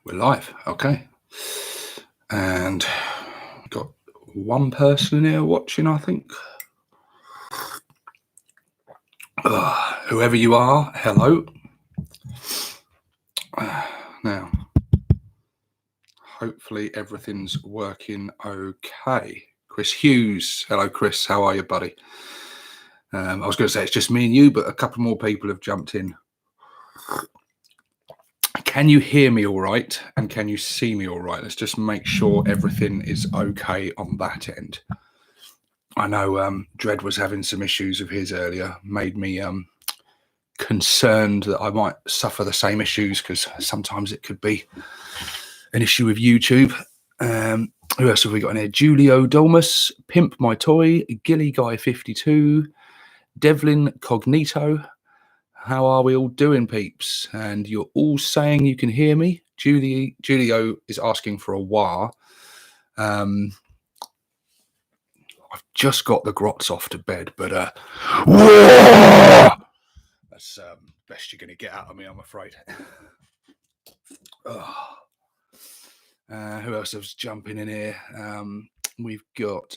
We're live, okay. And got one person here watching, I think. Whoever you are, hello. Now, hopefully everything's working okay. Chris Hughes, hello, Chris. How are you, buddy? I was going to say it's just me and you, but a couple more people have jumped in. Can you hear me all right? And can you see me all right? Let's just make sure everything is okay on that end. I know Dredd was having some issues of his earlier, made me concerned that I might suffer the same issues because sometimes it could be an issue with YouTube. Who else have we got in here? Julio Dolmus, Pimp My Toy, Gilly Guy 52, Devlin Cognito. How are we all doing, peeps? And you're all saying you can hear me. Julio is asking for a wah. I've just got the grots off to bed, but that's best you're going to get out of me, I'm afraid. Who else is jumping in here? We've got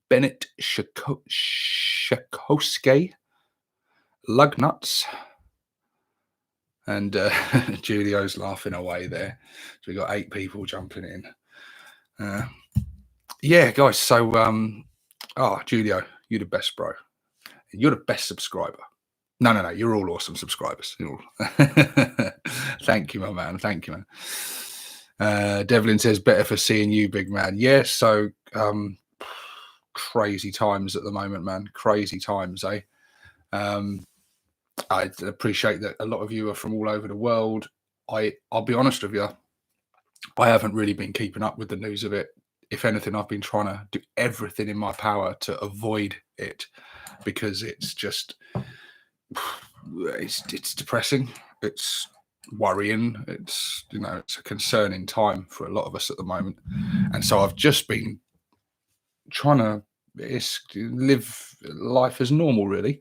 Bennett Shakowski, Lugnuts, and Julio's laughing away there. So we've got 8 people jumping in. Yeah, guys. So, Julio, you're the best, bro. You're the best subscriber. No. You're all awesome subscribers. Thank you, my man. Thank you, man. Devlin says, better for seeing you, big man. Yeah, so crazy times at the moment, man. Crazy times, eh? I appreciate that a lot of you are from all over the world. I'll be honest with you, I haven't really been keeping up with the news of it. If anything, I've been trying to do everything in my power to avoid it because it's just it's depressing. It's worrying. It's it's a concerning time for a lot of us at the moment, and so I've just been trying to live life as normal, really.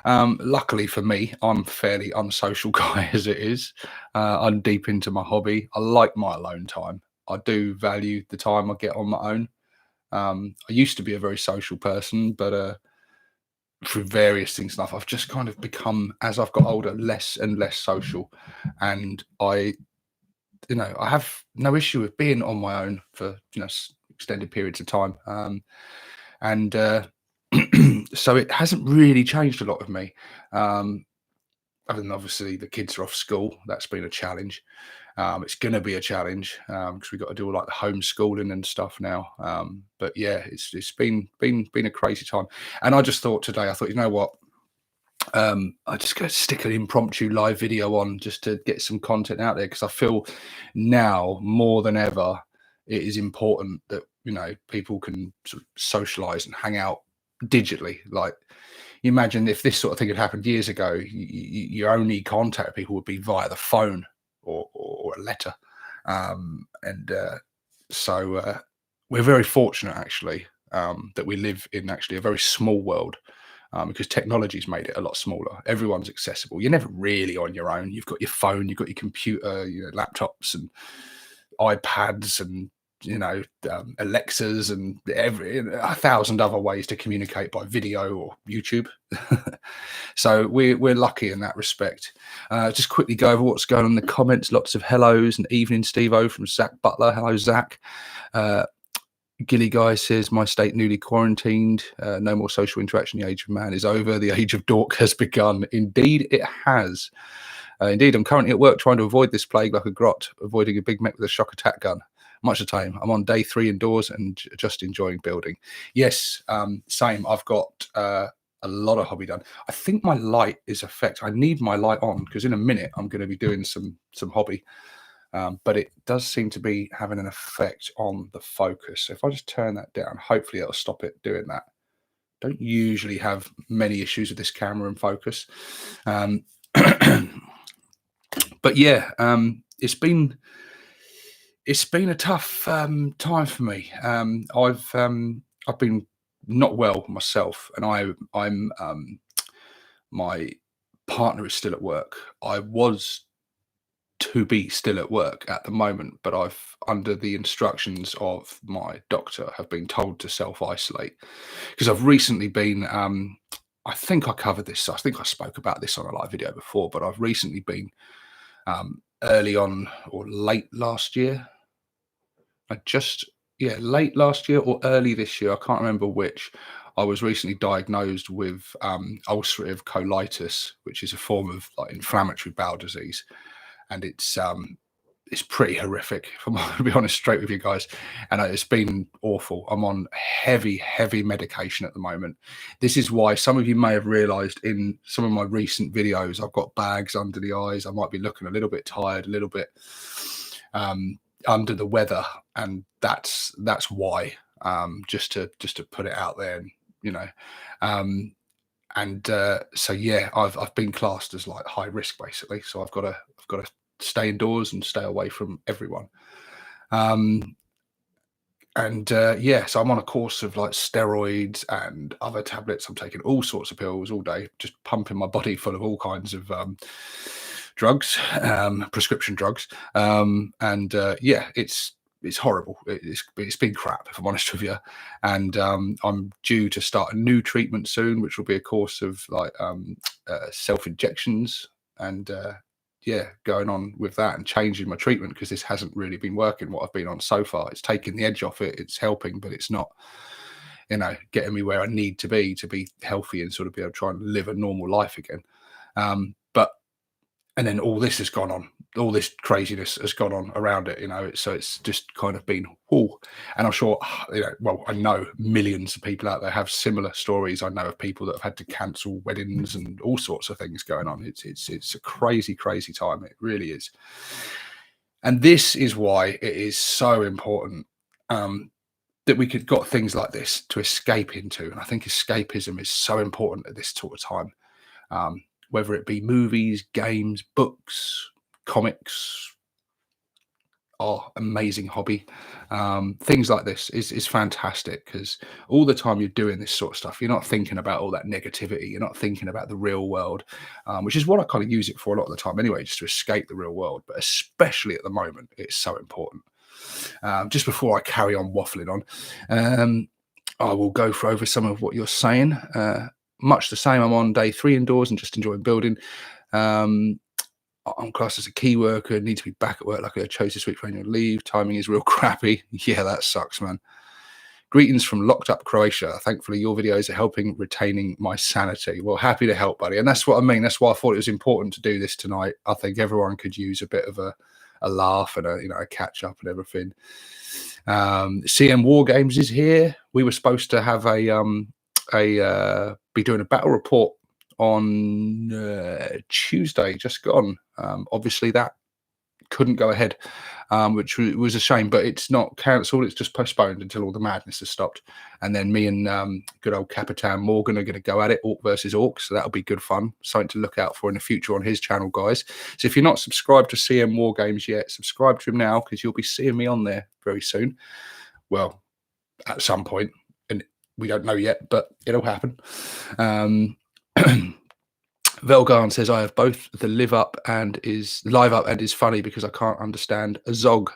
Luckily for me, I'm a fairly unsocial guy as it is. I'm deep into my hobby. I like my alone time. I do value the time I get on my own. I used to be a very social person, but through various things and stuff, I've just kind of become, as I've got older, less and less social. And I have no issue with being on my own for extended periods of time. And so it hasn't really changed a lot with me. Other than obviously the kids are off school, that's been a challenge. It's going to be a challenge because we've got to do all like the homeschooling and stuff now. But yeah, it's been a crazy time. And I just thought today, I thought, you know what? I just going to stick an impromptu live video on just to get some content out there because I feel now more than ever it is important that people can sort of socialize and hang out digitally. Like, you imagine if this sort of thing had happened years ago, your only contact with people would be via the phone or a letter. So we're very fortunate actually that we live in actually a very small world because technology's made it a lot smaller. Everyone's accessible. You're never really on your own. You've got your phone, you've got your computer, laptops and iPads and Alexas and 1,000 other ways to communicate by video or YouTube. So we're lucky in that respect. Just quickly go over what's going on in the comments. Lots of hellos and evening, Steve-O from Zach Butler. Hello, Zach. Gilly Guy says, my state newly quarantined. No more social interaction. The age of man is over. The age of dork has begun. Indeed, it has. Indeed, I'm currently at work trying to avoid this plague like a grot, avoiding a big mech with a shock attack gun. Much the same. I'm on day 3 indoors and just enjoying building. Yes, same. I've got a lot of hobby done. I think my light is affected. I need my light on because in a minute I'm going to be doing some hobby. But it does seem to be having an effect on the focus. So if I just turn that down, hopefully it'll stop it doing that. Don't usually have many issues with this camera and focus. But yeah, it's been a tough time for me. I've been not well myself, and I'm my partner is still at work. I was to be still at work at the moment, but I've, under the instructions of my doctor, have been told to self-isolate because I've recently been, I think I covered this. I think I spoke about this on a live video before, but I've recently been early on or late last year. Late last year or early this year. I can't remember which. I was recently diagnosed with ulcerative colitis, which is a form of like inflammatory bowel disease, and it's pretty horrific. If I'm going to be honest, straight with you guys, and it's been awful. I'm on heavy medication at the moment. This is why some of you may have realised in some of my recent videos, I've got bags under the eyes. I might be looking a little bit tired, a little bit under the weather, and that's why. Just to put it out there, and you know. So yeah, I've been classed as like high risk basically. So I've got to stay indoors and stay away from everyone. Yeah, so I'm on a course of like steroids and other tablets. I'm taking all sorts of pills all day, just pumping my body full of all kinds of drugs, prescription drugs. Yeah, it's horrible. It's been crap, if I'm honest with you. And I'm due to start a new treatment soon, which will be a course of like self injections and yeah, going on with that and changing my treatment because this hasn't really been working. What I've been on so far, it's taking the edge off it. It's helping, but it's not, getting me where I need to be healthy and sort of be able to try and live a normal life again. And then all this has gone on, all this craziness has gone on around it, so it's just kind of been, oh, and I'm sure, well, I know millions of people out there have similar stories. I know of people that have had to cancel weddings and all sorts of things going on. It's a crazy time. It really is. And this is why it is so important that we could got things like this to escape into. And I think escapism is so important at this sort of time. Whether it be movies, games, books, comics, our amazing hobby. Things like this is fantastic because all the time you're doing this sort of stuff, you're not thinking about all that negativity. You're not thinking about the real world, which is what I kind of use it for a lot of the time anyway, just to escape the real world. But especially at the moment, it's so important. Just before I carry on waffling on, I will go over some of what you're saying. Much the same. I'm on day 3 indoors and just enjoying building. I'm classed as a key worker, need to be back at work. Luckily, I chose this week for annual leave. Timing is real crappy. Yeah, that sucks, man. Greetings from locked up Croatia. Thankfully, your videos are helping retaining my sanity. Well, happy to help, buddy. And that's what I mean. That's why I thought it was important to do this tonight. I think everyone could use a bit of a laugh and a catch up and everything. CM War Games is here. We were supposed to have be doing a battle report on Tuesday, just gone. Obviously that couldn't go ahead, which was a shame, but it's not cancelled. It's just postponed until all the madness has stopped. And then me and good old Capitan Morgan are going to go at it, Orc versus Orc. So that'll be good fun. Something to look out for in the future on his channel, guys. So if you're not subscribed to CM War Games yet, subscribe to him now because you'll be seeing me on there very soon. Well, at some point. We don't know yet, but it'll happen. Velgarn says, I have both the live up and is funny because I can't understand a Zog.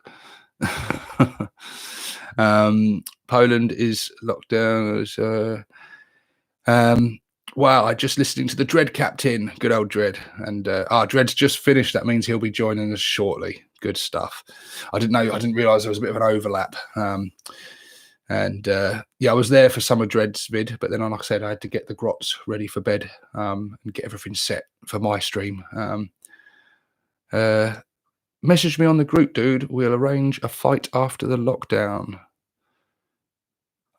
Poland is locked down. Wow, I just listening to the Dread Captain, good old Dread. And Dread's just finished. That means he'll be joining us shortly. Good stuff. I didn't realize there was a bit of an overlap. Yeah, I was there for Summer Dread's vid, but then, like I said, I had to get the grots ready for bed and get everything set for my stream. Message me on the group, dude. We'll arrange a fight after the lockdown.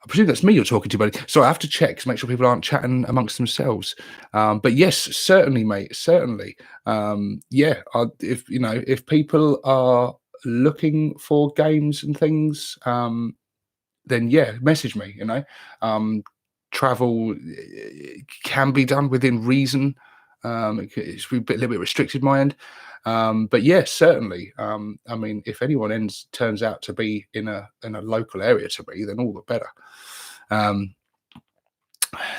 I presume that's me you're talking to, buddy. So I have to check to make sure people aren't chatting amongst themselves. But yes, certainly, mate. Certainly. Yeah, if people are looking for games and things, then yeah, message me. Travel can be done within reason. It's a little bit restricted my end, but yeah, certainly. I mean, if anyone turns out to be in a local area to me, then all the better.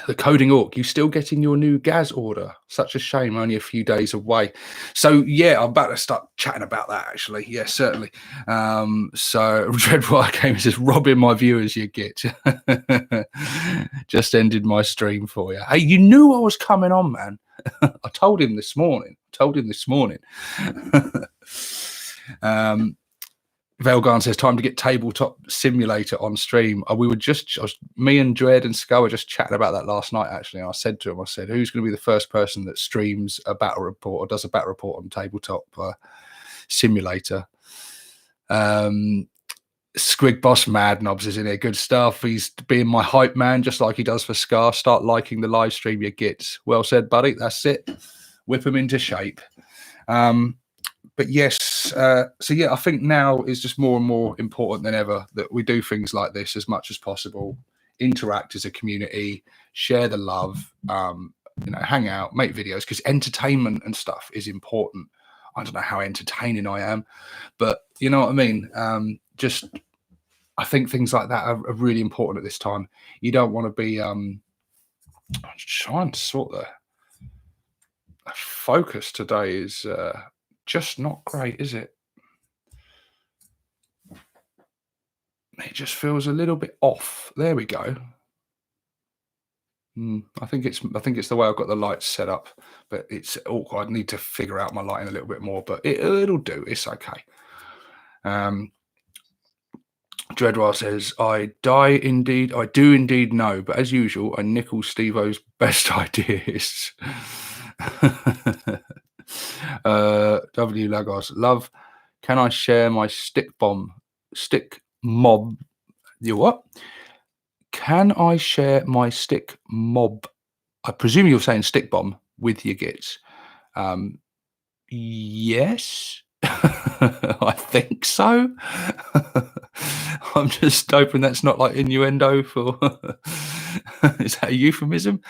The Coding Orc, you still getting your new Gaz order? Such a shame, only a few days away. So yeah, I'm about to start chatting about that actually. Yeah, certainly. So Dreadwire came and says, robbing my viewers you get. Just ended my stream for you. Hey, you knew I was coming on, man. I told him this morning. Velgarn says, time to get Tabletop Simulator on stream. Me and Dread and Skull were just chatting about that last night, actually. And I said to him, who's going to be the first person that streams a battle report or does a battle report on Tabletop Simulator? Squig Boss Mad Knobs is in here. Good stuff. He's being my hype man, just like he does for Scar. Start liking the live stream you get. Well said, buddy. That's it. Whip him into shape. But yes, so yeah, I think now is just more and more important than ever that we do things like this as much as possible, interact as a community, share the love, hang out, make videos, because entertainment and stuff is important. I don't know how entertaining I am, but you know what I mean? I think things like that are really important at this time. You don't want to be I'm trying to sort the focus today is just not great, is it? It just feels a little bit off. There we go. I think it's the way I've got the lights set up, but it's awkward. I need to figure out my lighting a little bit more, but it'll do. It's okay. Dreadwire says, I do indeed know, but as usual, I nickel Steve-O's best ideas. W Lagos, love, can I share my stick mob? You what? Can I share my stick mob? I presume you're saying stick bomb with your gits. Yes, I think so. I'm just hoping that's not like innuendo for. Is that a euphemism?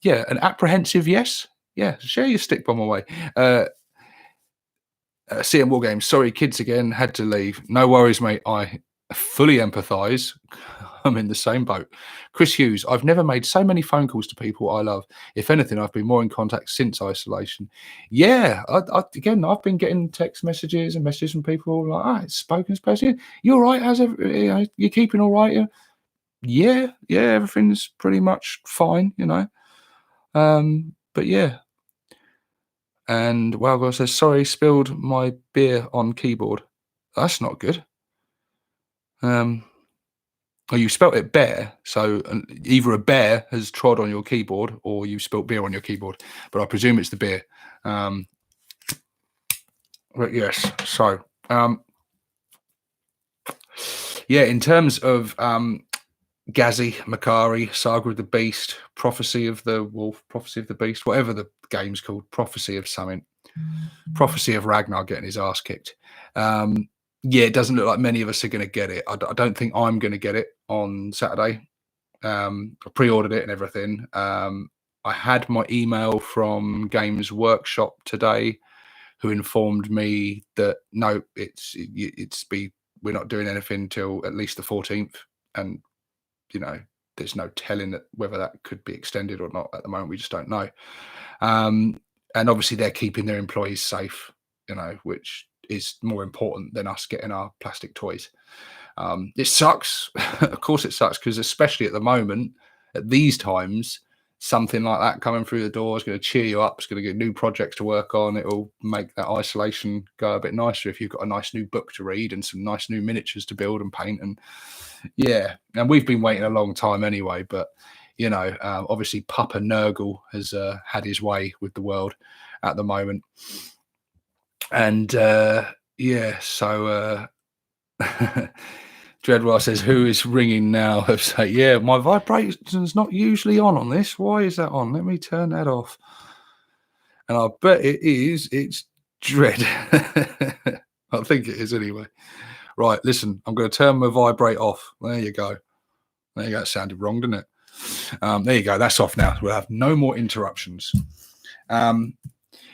Yeah, an apprehensive yes. Yeah, share your stick bomb away. CM War Games, sorry, kids again, had to leave. No worries, mate. I fully empathise. I'm in the same boat. Chris Hughes, I've never made so many phone calls to people I love. If anything, I've been more in contact since isolation. Yeah, I've been getting text messages and messages from people like, it's spoken person. You all right? You keeping all right? Yeah, everything's pretty much fine, But yeah. And Walgo says, sorry, spilled my beer on keyboard. That's not good. Oh, you spelt it bear. So either a bear has trod on your keyboard or you spilt beer on your keyboard. But I presume it's the beer. But yes, so yeah, in terms of Gazi, Makari, Saga of the Beast, Prophecy of the Wolf, Prophecy of the Beast, whatever the game's called, Prophecy of something, Prophecy of Ragnar getting his ass kicked. Yeah, it doesn't look like many of us are going to get it. I don't think I'm going to get it on Saturday. I pre-ordered it and everything. I had my email from Games Workshop today, who informed me that no, we're not doing anything till at least the 14th, and there's no telling that whether that could be extended or not at the moment. We just don't know. And obviously they're keeping their employees safe, which is more important than us getting our plastic toys. It sucks. Of course it sucks, because especially at the moment, at these times, something like that coming through the door is going to cheer you up. It's going to get new projects to work on. It will make that isolation go a bit nicer if you've got a nice new book to read and some nice new miniatures to build and paint. And yeah, and we've been waiting a long time anyway, but obviously Papa Nurgle has had his way with the world at the moment. And yeah, so Dreadwell says, who is ringing now? I've said, yeah, my vibration's not usually on this. Why is that on? Let me turn that off. And I bet it's Dread. I think it is anyway. Right, listen, I'm going to turn my vibrate off. There you go. It sounded wrong, didn't it? There you go. That's off now. We'll have no more interruptions.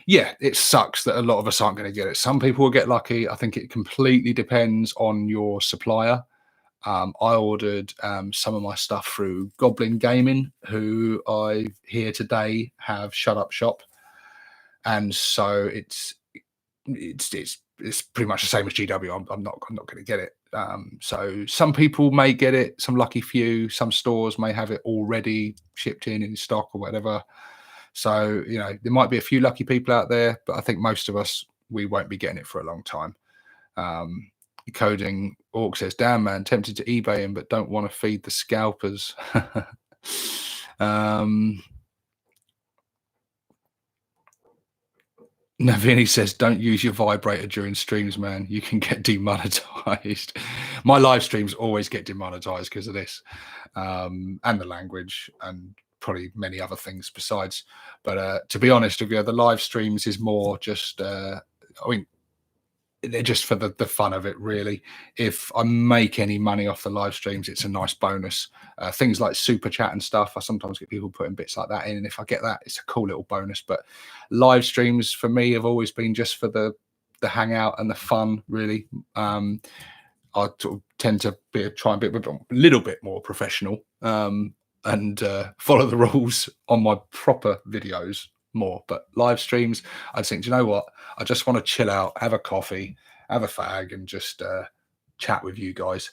Yeah, it sucks that a lot of us aren't going to get it. Some people will get lucky. I think it completely depends on your supplier. I ordered some of my stuff through Goblin Gaming, who I here today have shut up shop, and so it's pretty much the same as GW. I'm not going to get it. So some people may get it, some lucky few. Some stores may have it already shipped in stock or whatever. So there might be a few lucky people out there, but I think most of us, we won't be getting it for a long time. Coding Orc says, "Damn man, tempted to eBay him, but don't want to feed the scalpers." Navini says, "Don't use your vibrator during streams, man. You can get demonetized." My live streams always get demonetized because of this, and the language, and probably many other things besides. But to be honest with you, the live streams is more just, they're just for the fun of it, really. If I make any money off the live streams, it's a nice bonus. Things like super chat and stuff, I sometimes get people putting bits like that in, and if I get that, it's a cool little bonus. But live streams for me have always been just for the hangout and the fun, really. I sort of tend to try and be a little bit more professional, and follow the rules on my proper videos more. But live streams, I think, do you know what? I just want to chill out, have a coffee, have a fag, and just chat with you guys.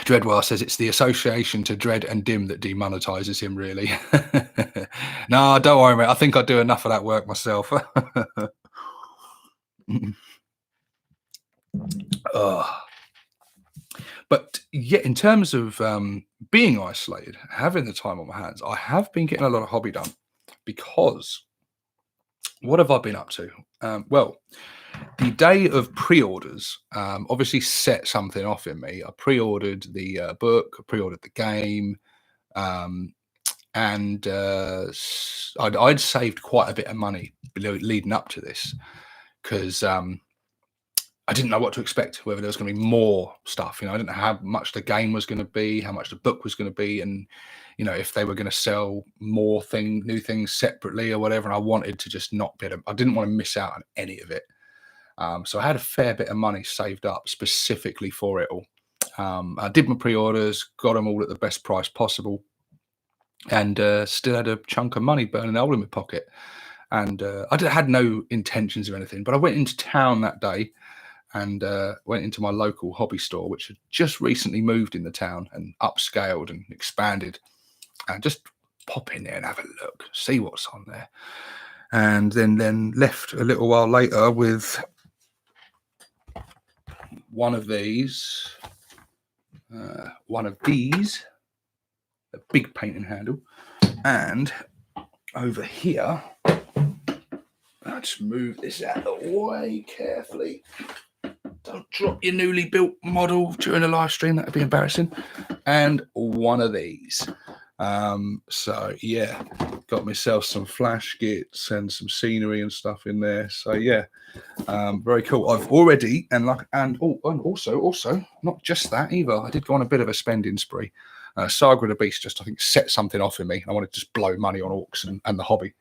Dreadwell says it's the association to Dread and Dim that demonetizes him, really. No, don't worry, mate. I think I do enough of that work myself. But yeah, in terms of being isolated, having the time on my hands, I have been getting a lot of hobby done. Because what have I been up to? Well, the day of pre-orders obviously set something off in me. I pre-ordered the book, I pre-ordered the game, and I'd saved quite a bit of money leading up to this, because I didn't know what to expect, whether there was going to be more stuff. I didn't know how much the game was going to be, how much the book was going to be, and if they were going to sell more new things separately or whatever. And I wanted to just not I didn't want to miss out on any of it. So I had a fair bit of money saved up specifically for it all. I did my pre-orders, got them all at the best price possible, and still had a chunk of money burning a hole in my pocket. And I had no intentions of anything, but I went into town that day and went into my local hobby store, which had just recently moved in the town and upscaled and expanded. And just pop in there and have a look, see what's on there. And then left a little while later with one of these, a big painting handle. And over here, let's move this out of the way carefully. Don't drop your newly built model during a live stream. That would be embarrassing. And one of these. So yeah, got myself some flash kits and some scenery and stuff in there. So yeah, very cool. I've already and also not just that either. I did go on a bit of a spending spree. Saga of the Beast just, I think, set something off in me. I wanted to just blow money on orcs and the hobby.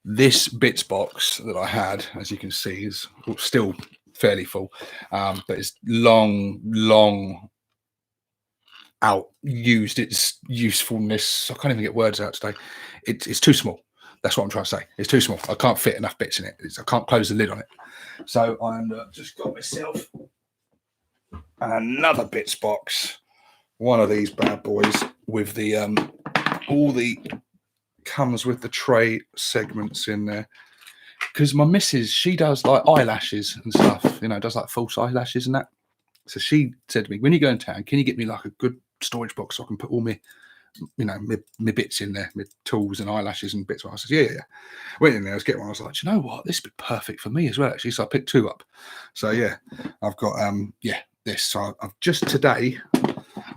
This bits box that I had, as you can see, is still fairly full, but it's long out used its usefulness. I can't even get words out today. It's too small. That's what I'm trying to say. It's too small. I can't fit enough bits in it. I can't close the lid on it. So I'm just got myself another bits box, one of these bad boys with the all the comes with the tray segments in there, because my missus, she does like eyelashes and stuff, does like false eyelashes and that. So she said to me, when you go in town, can you get me like a good storage box so I can put all my my bits in there, my tools and eyelashes and bits. I said, yeah. Went in there, I was getting one. I was like, you know what, this would be perfect for me as well, actually. So I picked two up. So yeah, I've got this. So I've just today,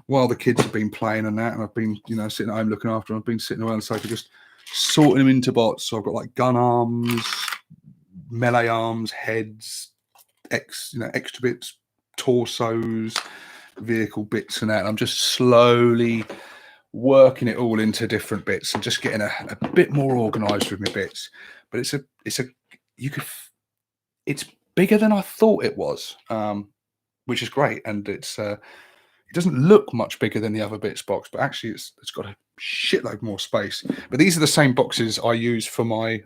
while the kids have been playing and that, and I've been sitting at home looking after them, I've been sitting around the sofa just sorting them into bots. So I've got like gun arms, melee arms, heads, extra bits, torsos, vehicle bits and that. And I'm just slowly working it all into different bits and just getting a bit more organized with my bits. But it's bigger than I thought it was, which is great. And it doesn't look much bigger than the other bits box, but actually it's got a shitload more space. But these are the same boxes I use for my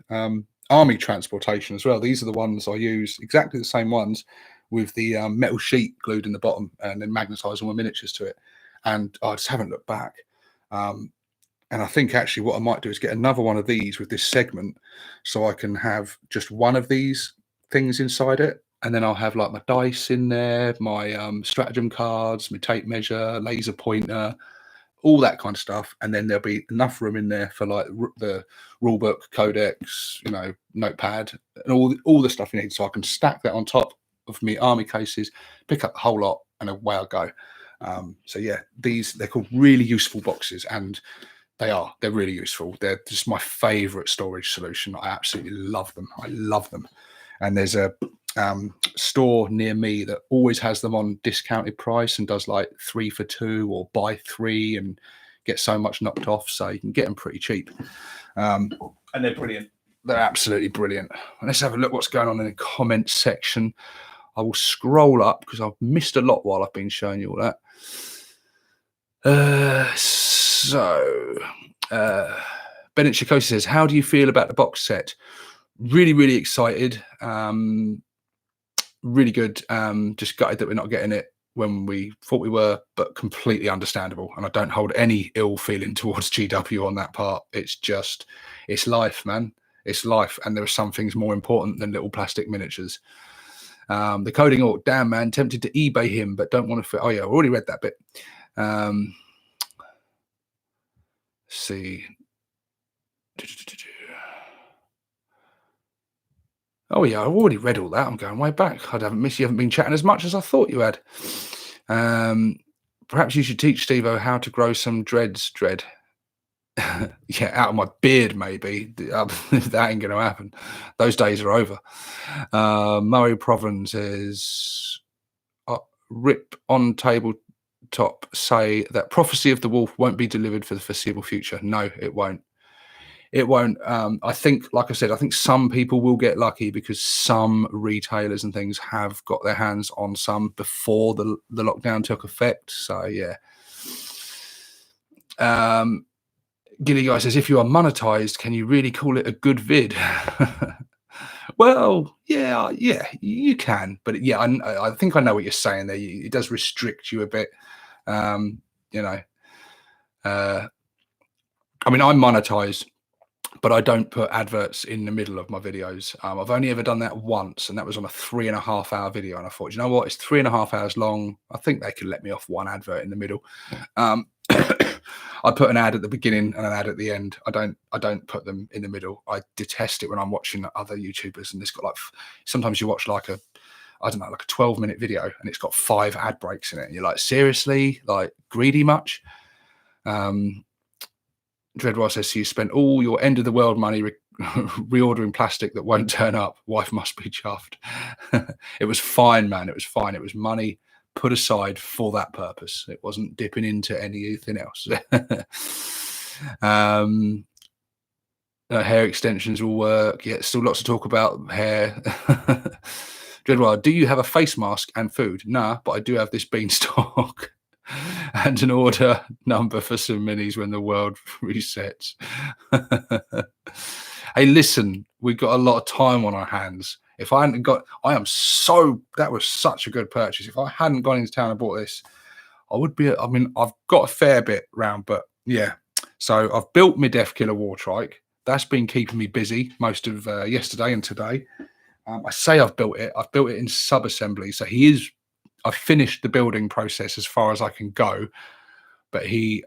army transportation as well. These are the ones I use, exactly the same ones, with the metal sheet glued in the bottom and then magnetize all my miniatures to it. And I just haven't looked back. And I think actually what I might do is get another one of these with this segment, so I can have just one of these things inside it. And then I'll have like my dice in there, my stratagem cards, my tape measure, laser pointer, all that kind of stuff. And then there'll be enough room in there for like the rule book, codex, notepad, and all the stuff you need. So I can stack that on top of me army cases, pick up the whole lot, and away I go. So yeah, they're called really useful boxes, and they're really useful. They're just my favorite storage solution. I absolutely love them. I love them. And there's a store near me that always has them on discounted price and does like 3 for 2 or buy 3 and get so much knocked off, so you can get them pretty cheap. And they're brilliant. They're absolutely brilliant. Let's have a look what's going on in the comments section. I will scroll up because I've missed a lot while I've been showing you all that. Bennett Chikosi says, how do you feel about the box set? Really, really excited. Really good. Just gutted that we're not getting it when we thought we were, but completely understandable. And I don't hold any ill feeling towards GW on that part. It's life, man. It's life. And there are some things more important than little plastic miniatures. The coding orc, damn man, tempted to eBay him, but don't want to. Oh yeah, I already read that bit. Let's see. Oh yeah, I already read all that. I'm going way back. I haven't missed. You haven't been chatting as much as I thought you had. Perhaps you should teach Steve-O how to grow some dreads. Yeah, out of my beard, maybe. That ain't gonna happen. Those days are over. Murray Providence is rip on tabletop say that Prophecy of the Wolf won't be delivered for the foreseeable future. No, it won't. It won't. I think, like I said, I think some people will get lucky because some retailers and things have got their hands on some before the lockdown took effect. So yeah. Gilly Guy says, if you are monetized, can you really call it a good vid? Well, yeah, you can. But yeah, I think I know what you're saying there. It does restrict you a bit. I mean, I'm monetized, but I don't put adverts in the middle of my videos. I've only ever done that once, and that was on a 3.5 hour video. And I thought, you know what? It's 3.5 hours long. I think they could let me off one advert in the middle. I put an ad at the beginning and an ad at the end. I don't put them in the middle. I detest it when I'm watching other YouTubers and it's got like, sometimes you watch like a 12-minute video and it's got 5 ad breaks in it. And you're like, seriously, like greedy much? Dreadwell says, so you spent all your end of the world money reordering plastic that won't turn up. Wife must be chuffed. It was fine, man. It was fine. It was money put aside for that purpose. It wasn't dipping into anything else. Hair extensions will work. Yeah, still lots to talk about hair. Dreadwell, do you have a face mask and food? Nah, but I do have this beanstalk and an order number for some minis when the world resets. Hey, listen, we've got a lot of time on our hands. If I hadn't got, that was such a good purchase. If I hadn't gone into town and bought this, I would be, I've got a fair bit round, but yeah. So I've built my Death Killer War Trike. That's been keeping me busy most of yesterday and today. I say I've built it in sub-assembly. So I've finished the building process as far as I can go, but he's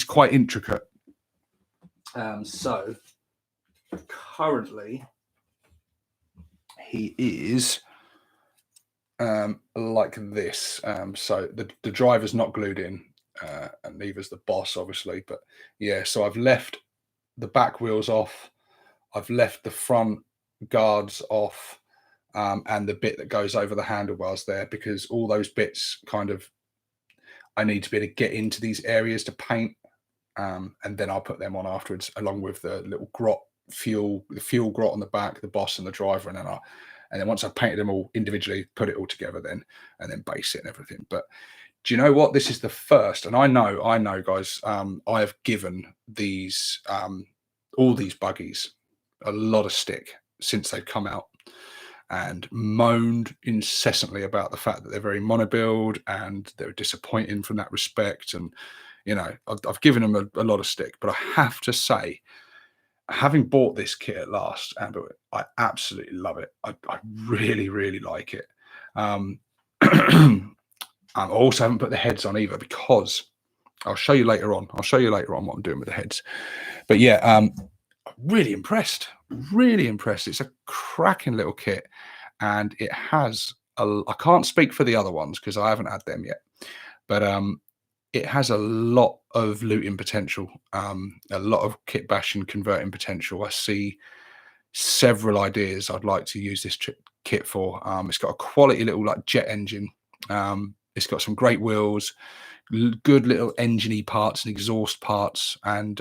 quite intricate. So currently he is like this. So the driver's not glued in, and neither's the boss, obviously. But yeah, so I've left the back wheels off. I've left the front guards off, and the bit that goes over the handlebars there, because all those bits I need to be able to get into these areas to paint, and then I'll put them on afterwards, along with the little grot the fuel grot on the back, the boss and the driver, And then once I've painted them all individually, put it all together then, and then base it and everything. But do you know what? This is the first, and I know, guys. I have given these all these buggies a lot of stick since they've come out, and moaned incessantly about the fact that they're very monobuild and they're disappointing from that respect. And I've given them a lot of stick, but I have to say, having bought this kit at last, Amber, I absolutely love it. I really, really like it. I also haven't put the heads on either, because I'll show you later on. I'll show you later on what I'm doing with the heads. But yeah, really impressed. Really impressed. It's a cracking little kit, and it has I can't speak for the other ones because I haven't had them yet, but it has a lot of looting potential, a lot of kit bashing converting potential. I see several ideas I'd like to use this kit for. It's got a quality little like jet engine. It's got some great wheels, good little engine-y parts and exhaust parts, and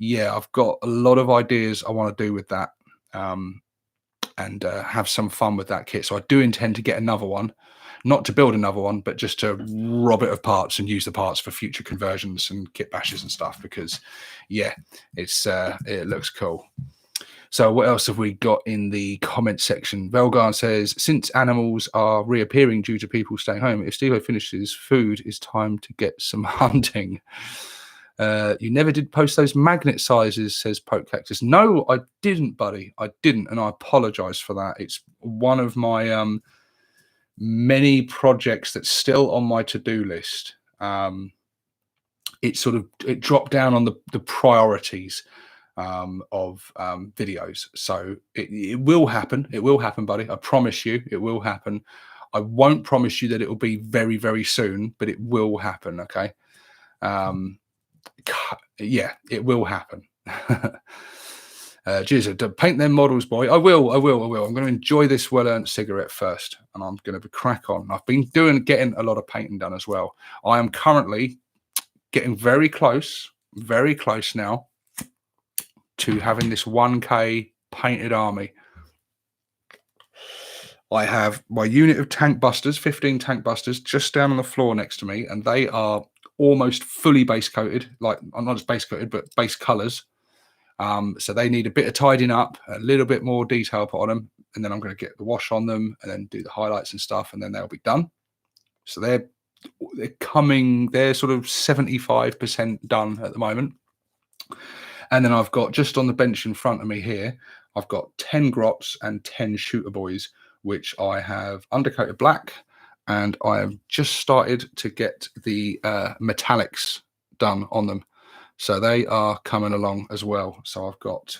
yeah, I've got a lot of ideas I want to do with that, and have some fun with that kit. So I do intend to get another one, not to build another one, but just to rob it of parts and use the parts for future conversions and kit bashes and stuff, because yeah, it looks cool. So what else have we got in the comment section? Velgarn says, since animals are reappearing due to people staying home, if Steve finishes food, it's time to get some hunting. You never did post those magnet sizes, says Poke Cactus. No, I didn't, buddy. I didn't, and I apologize for that. It's one of my many projects that's still on my to-do list. It dropped down on the priorities of videos. So it will happen. It will happen, buddy. I promise you it will happen. I won't promise you that it will be very, very soon, but it will happen. Okay. Yeah, it will happen. Jesus, to paint them models, boy. I will. I'm going to enjoy this well-earned cigarette first, and I'm going to crack on. I've been getting a lot of painting done as well. I am currently getting very close now to having this 1K painted army. I have my unit of tank busters, 15 tank busters, just down on the floor next to me, and they are almost fully base coated. Like, I'm not just base coated, but base colors. So they need a bit of tidying up, a little bit more detail put on them, and then I'm going to get the wash on them and then do the highlights and stuff, and then they'll be done. So they're coming. They're sort of 75% done at the moment. And then I've got, just on the bench in front of me here, I've got 10 grots and 10 shooter boys, which I have undercoated black, and I have just started to get the metallics done on them. So they are coming along as well. So I've got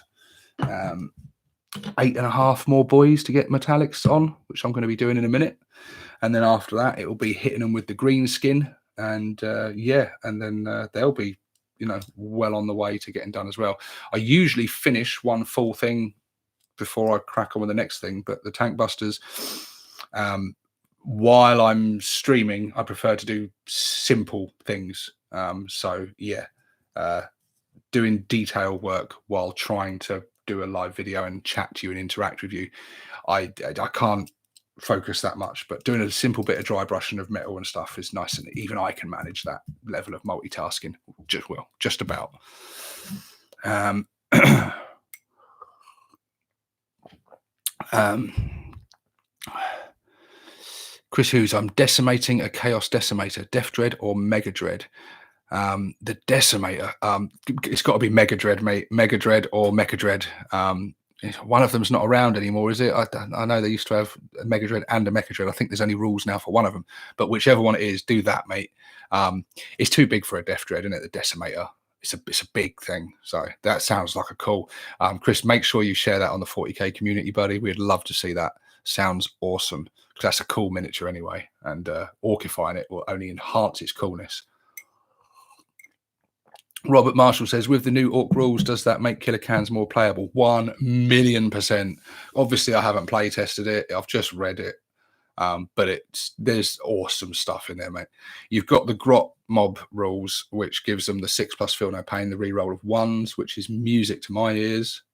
8.5 more boys to get metallics on, which I'm going to be doing in a minute. And then after that, it will be hitting them with the green skin. And yeah, and then they'll be, well on the way to getting done as well. I usually finish one full thing before I crack on with the next thing. But the tank busters, while I'm streaming, I prefer to do simple things. So yeah. Doing detail work while trying to do a live video and chat to you and interact with you, I can't focus that much, but doing a simple bit of dry brushing of metal and stuff is nice, and even I can manage that level of multitasking just about. Chris Hughes, I'm decimating a Chaos Decimator, Def Dread or Mega Dread. The Decimator, it's got to be Mega Dread, mate. Mega Dread or Mecha Dread. One of them's not around anymore, is it? I know they used to have a Mega Dread and a Mecha Dread. I think there's only rules now for one of them, but whichever one it is, do that, mate. It's too big for a Def Dread, isn't it? The Decimator. It's a big thing. So that sounds like a cool. Chris, make sure you share that on the 40K community, buddy. We'd love to see that. Sounds awesome, because that's a cool miniature anyway, and orcifying it will only enhance its coolness. Robert Marshall says, with the new Orc rules, does that make Killer Cans more playable? 1,000,000%. Obviously, I haven't play tested it. I've just read it. But there's awesome stuff in there, mate. You've got the Grot Mob rules, which gives them the 6+ Feel No Pain, the reroll of 1s, which is music to my ears.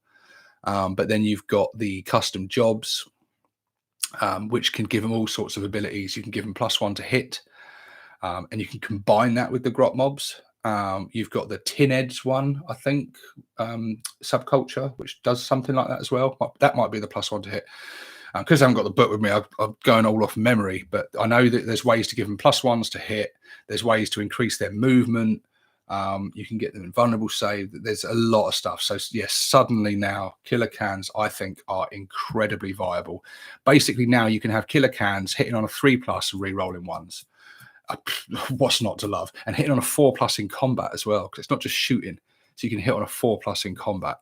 But then you've got the custom jobs, which can give them all sorts of abilities. You can give them +1 to hit, and you can combine that with the grot mobs. You've got the tin edge one, I think, subculture, which does something like that as well. That might be the +1 to hit. Because I haven't got the book with me, I'm going all off memory, but I know that there's ways to give them +1s to hit. There's ways to increase their movement. You can get them invulnerable save. There's a lot of stuff. So yes, suddenly now killer cans, I think, are incredibly viable. Basically now you can have killer cans hitting on a 3+ and re-rolling ones. What's not to love? And hitting on a 4+ in combat as well, because it's not just shooting. So you can hit on a 4+ in combat,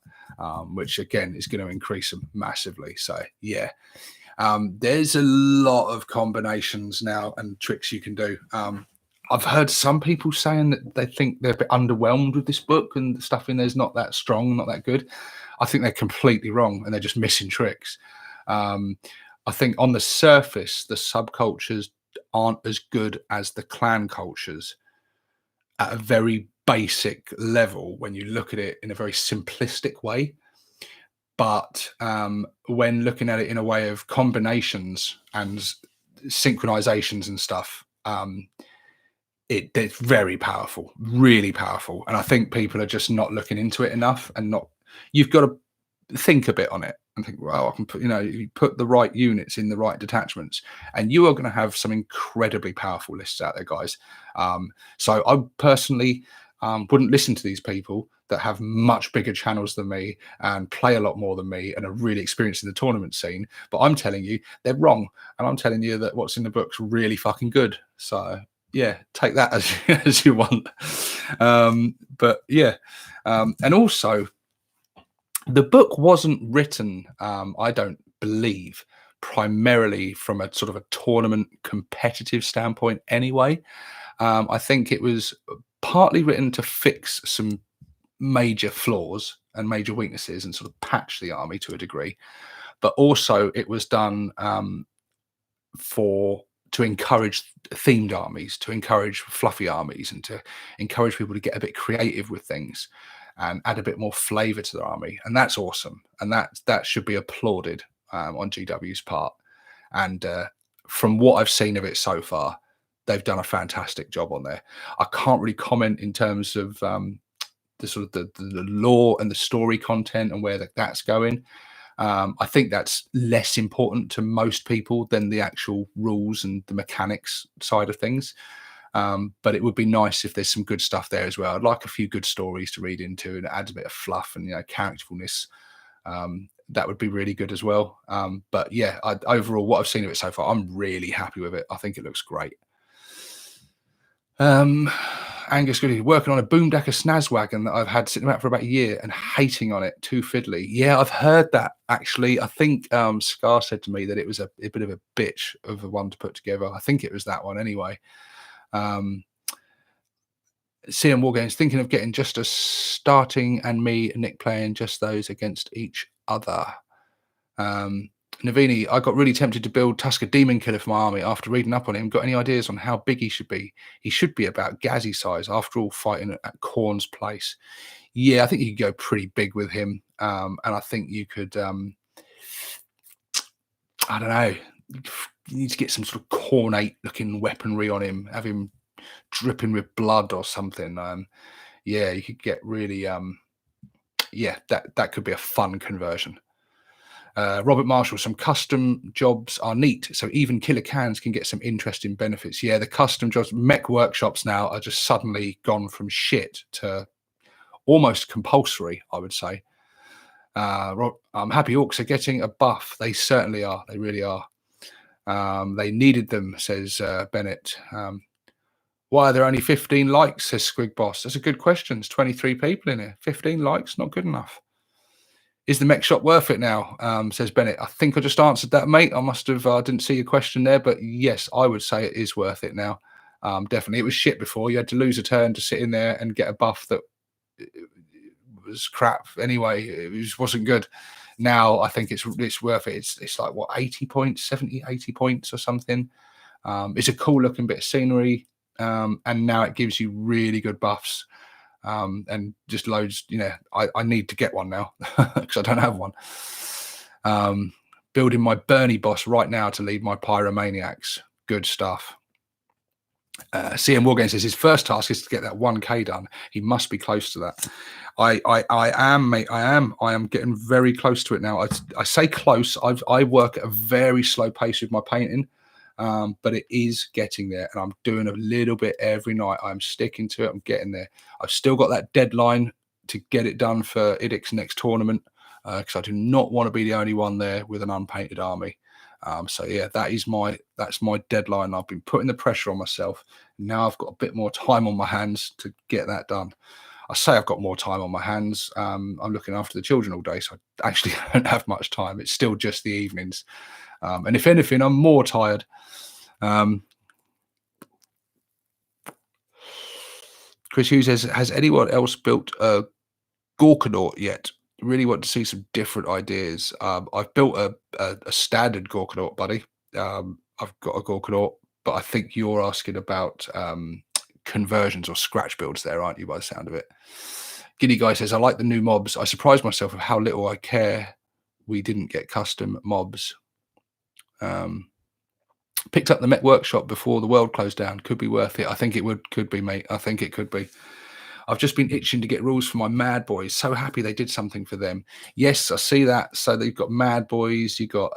which again is going to increase them massively. So yeah, there's a lot of combinations now and tricks you can do. I've heard some people saying that they think they're a bit underwhelmed with this book and the stuff in there's not that strong, not that good. I think they're completely wrong and they're just missing tricks. I think on the surface, the subcultures aren't as good as the clan cultures at a very basic level when you look at it in a very simplistic way. But when looking at it in a way of combinations and synchronizations and stuff, it's very powerful, really powerful. And I think people are just not looking into it enough, and not, you've got to think a bit on it and think, well, I can put, you put the right units in the right detachments and you are going to have some incredibly powerful lists out there, guys. So I personally wouldn't listen to these people that have much bigger channels than me and play a lot more than me and are really experienced in the tournament scene. But I'm telling you, they're wrong. And I'm telling you that what's in the book's really fucking good. So yeah, take that as you want. But yeah, and also the book wasn't written, I don't believe, primarily from a sort of a tournament competitive standpoint anyway. I think it was partly written to fix some major flaws and major weaknesses and sort of patch the army to a degree, but also it was done to encourage themed armies, to encourage fluffy armies, and to encourage people to get a bit creative with things and add a bit more flavor to the army. And that's awesome. And that should be applauded on GW's part. And from what I've seen of it so far, they've done a fantastic job on there. I can't really comment in terms of the sort of the lore and the story content and where that's going. I think that's less important to most people than the actual rules and the mechanics side of things. But it would be nice if there's some good stuff there as well. I'd like a few good stories to read into, and it adds a bit of fluff and characterfulness. That would be really good as well. But yeah, overall, what I've seen of it so far, I'm really happy with it. I think it looks great. Angus Goody, working on a Boomdacker Snazwagon that I've had sitting out for about a year and hating on it, too fiddly. Yeah, I've heard that actually. I think Scar said to me that it was a bit of a bitch of a one to put together. I think it was that one anyway. CM Wargames, thinking of getting just a starting and me and Nick playing just those against each other. Navini, I got really tempted to build Tusker Demon Killer for my army after reading up on him. Got any ideas on how big he should be? He should be about Gazzy size, after all, fighting at Khorne's place. Yeah, I think you could go pretty big with him. And I think you could, I don't know, you need to get some sort of cornate looking weaponry on him, have him dripping with blood or something. Yeah, you could get really, yeah, that could be a fun conversion. Robert Marshall, some custom jobs are neat, so even killer cans can get some interesting benefits. Yeah, the custom jobs, mech workshops now are just suddenly gone from shit to almost compulsory, I would say. I'm happy orcs are getting a buff. They certainly are. They really are. They needed them, says Bennett. Why are there only 15 likes, says Squig Boss? That's a good question. There's 23 people in here. 15 likes, not good enough. Is the mech shop worth it now? Says Bennett. I think I just answered that, mate. I must have, didn't see your question there, but yes, I would say it is worth it now. Definitely. It was shit before. You had to lose a turn to sit in there and get a buff that was crap anyway. It just wasn't good. Now I think it's worth it. It's like what, 80 points, 70, 80 points or something. It's a cool looking bit of scenery. And now it gives you really good buffs. And just loads, I need to get one now because I don't have one. Building my Bernie boss right now to lead my pyromaniacs. Good stuff. CM Wargame says his first task is to get that 1K done. He must be close to that. I am, mate. I am getting very close to it now. I say close. I work at a very slow pace with my painting, but it is getting there, and I'm doing a little bit every night. I'm sticking to it. I'm getting there. I've still got that deadline to get it done for IDIC's next tournament, because I do not want to be the only one there with an unpainted army. So yeah, that's my deadline. I've been putting the pressure on myself. Now I've got a bit more time on my hands to get that done. I say I've got more time on my hands. I'm looking after the children all day, so I actually don't have much time. It's still just the evenings. And if anything, I'm more tired. Chris Hughes says, has anyone else built a Gorkanaut yet? Really want to see some different ideas. I've built a standard Gorkanaut, buddy. I've got a Gorkanaut, but I think you're asking about conversions or scratch builds there, aren't you, by the sound of it? Giddy Guy says, I like the new mobs. I surprised myself of how little I care we didn't get custom mobs. Picked up the Met Workshop before the world closed down. Could be worth it. I think it could be, mate. I think it could be. I've just been itching to get rules for my Mad Boys. So happy they did something for them. Yes, I see that. So they've got Mad Boys. You've got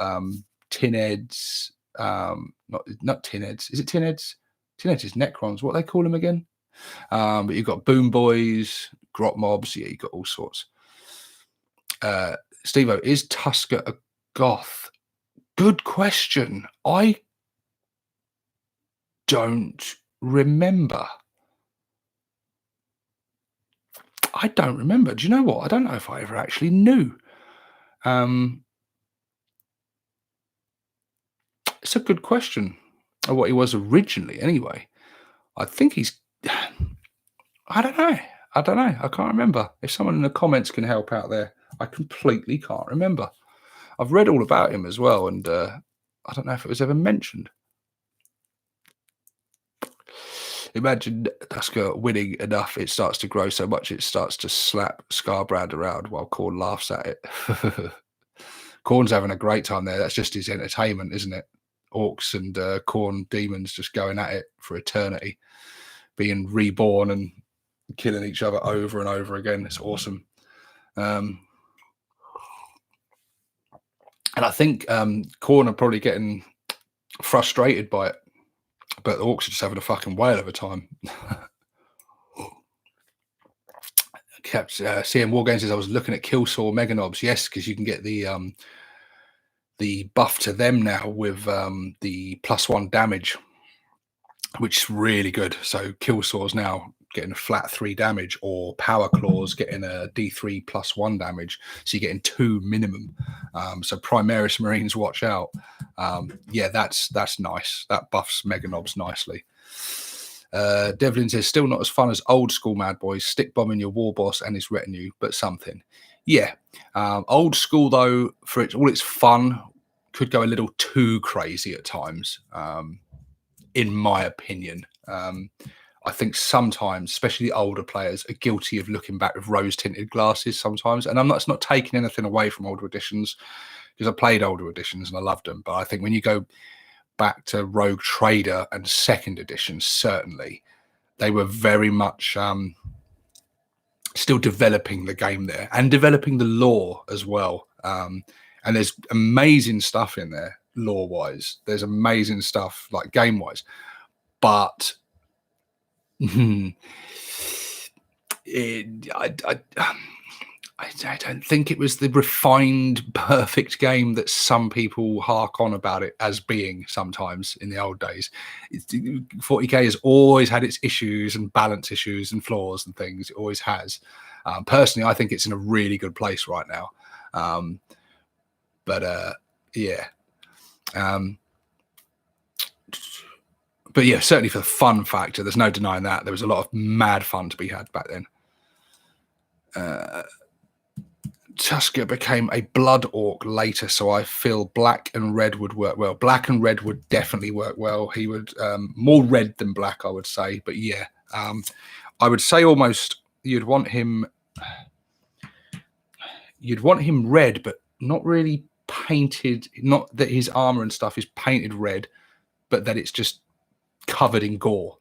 Tin Heads. Not Tin Heads. Is it Tin Heads? Tin Heads is Necrons. What do they call them again? But you've got Boom Boys, Grot Mobs. Yeah, you've got all sorts. Steve-O, is Tusker a goth? Good question. I don't remember. I don't remember. Do you know what? I don't know if I ever actually knew. It's a good question. Or what he was originally, anyway. I think he's. I don't know. I can't remember. If someone in the comments can help out there, I completely can't remember. I've read all about him as well, and I don't know if it was ever mentioned. Imagine Tusker winning enough, it starts to grow so much it starts to slap Scarbrand around while Khorne laughs at it. Khorne's having a great time there. That's just his entertainment, isn't it? Orcs and Khorne demons just going at it for eternity, being reborn and killing each other over and over again. It's awesome. And I think Khorne are probably getting frustrated by it, but the Orcs are just having a fucking whale of a time. CM Wargames says I was looking at Killsaw Meganobs. Yes, because you can get the buff to them now with the +1 damage, which is really good. So Killsaw's now getting a flat 3 damage, or Power Claws getting a D3 +1 damage. So you're getting 2 minimum. So Primaris Marines, watch out. Yeah, that's nice. That buffs Meganobs nicely. Devlin says, still not as fun as old school Mad Boys, stick bombing your war boss and his retinue, but something. Yeah. Old school, though, for all its fun, could go a little too crazy at times, in my opinion. I think sometimes, especially the older players, are guilty of looking back with rose-tinted glasses sometimes. And it's not taking anything away from older editions, because I played older editions and I loved them. But I think when you go back to Rogue Trader and 2nd edition, certainly, they were very much still developing the game there and developing the lore as well. And there's amazing stuff in there, lore-wise. There's amazing stuff, like game-wise. But I don't think it was the refined, perfect game that some people hark on about it as being sometimes in the old days. 40K has always had its issues and balance issues and flaws and things. It always has. Personally, I think it's in a really good place right now. Yeah. But yeah, certainly for the fun factor, there's no denying that. There was a lot of mad fun to be had back then. Tusker became a blood orc later, so I feel black and red would work well. Black and red would definitely work well. He would more red than black, I would say. But yeah, I would say almost you'd want him red, but not really painted, not that his armor and stuff is painted red, but that it's just covered in gore.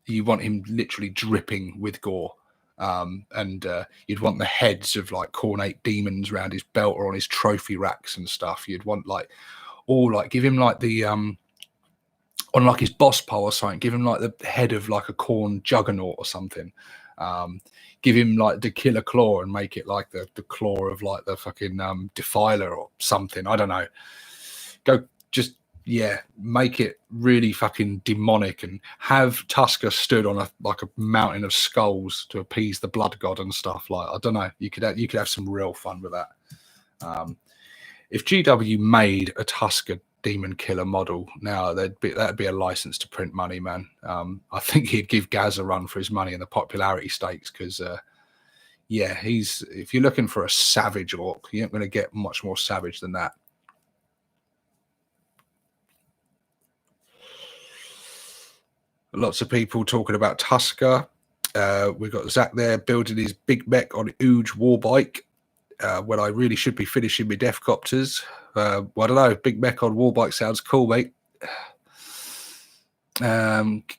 You want him literally dripping with gore. And you'd want the heads of like cornate demons around his belt or on his trophy racks and stuff. You'd want like give him like the on like his boss pole or something, give him like the head of like a corn juggernaut or something. Give him like the killer claw and make it like the claw of like the fucking defiler or something. I don't know. Make it really fucking demonic and have Tusker stood on a mountain of skulls to appease the blood god and stuff. Like, I don't know, you could have some real fun with that. If GW made a Tusker demon killer model now, that'd be a license to print money, man. I think he'd give Gaz a run for his money in the popularity stakes, because if you're looking for a savage orc, you ain't going to get much more savage than that. Lots of people talking about Tusker. We've got Zach there building his big mech on Ooge Warbike, when I really should be finishing my Deathcopters. Well, I don't know. Big mech on Warbike sounds cool, mate.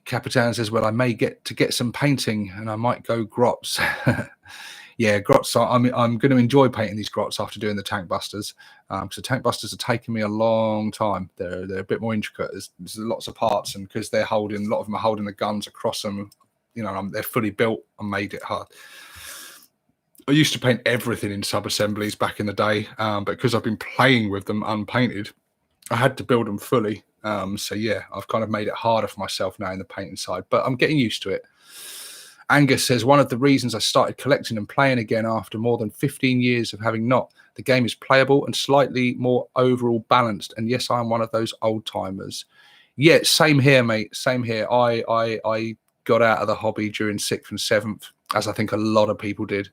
Capitan says, well, I may get some painting and I might go grots. Yeah, grots. I'm going to enjoy painting these grots after doing the Tank Busters, because the Tank Busters are taking me a long time. They're a bit more intricate. There's lots of parts, and because a lot of them are holding the guns across them, they're fully built and made it hard. I used to paint everything in sub-assemblies back in the day, but because I've been playing with them unpainted, I had to build them fully. So yeah, I've kind of made it harder for myself now in the painting side, but I'm getting used to it. Angus says, one of the reasons I started collecting and playing again after more than 15 years of having not. The game is playable and slightly more overall balanced. And yes, I'm one of those old timers. Yeah, same here, mate. Same here. I got out of the hobby during 6th and 7th, as I think a lot of people did.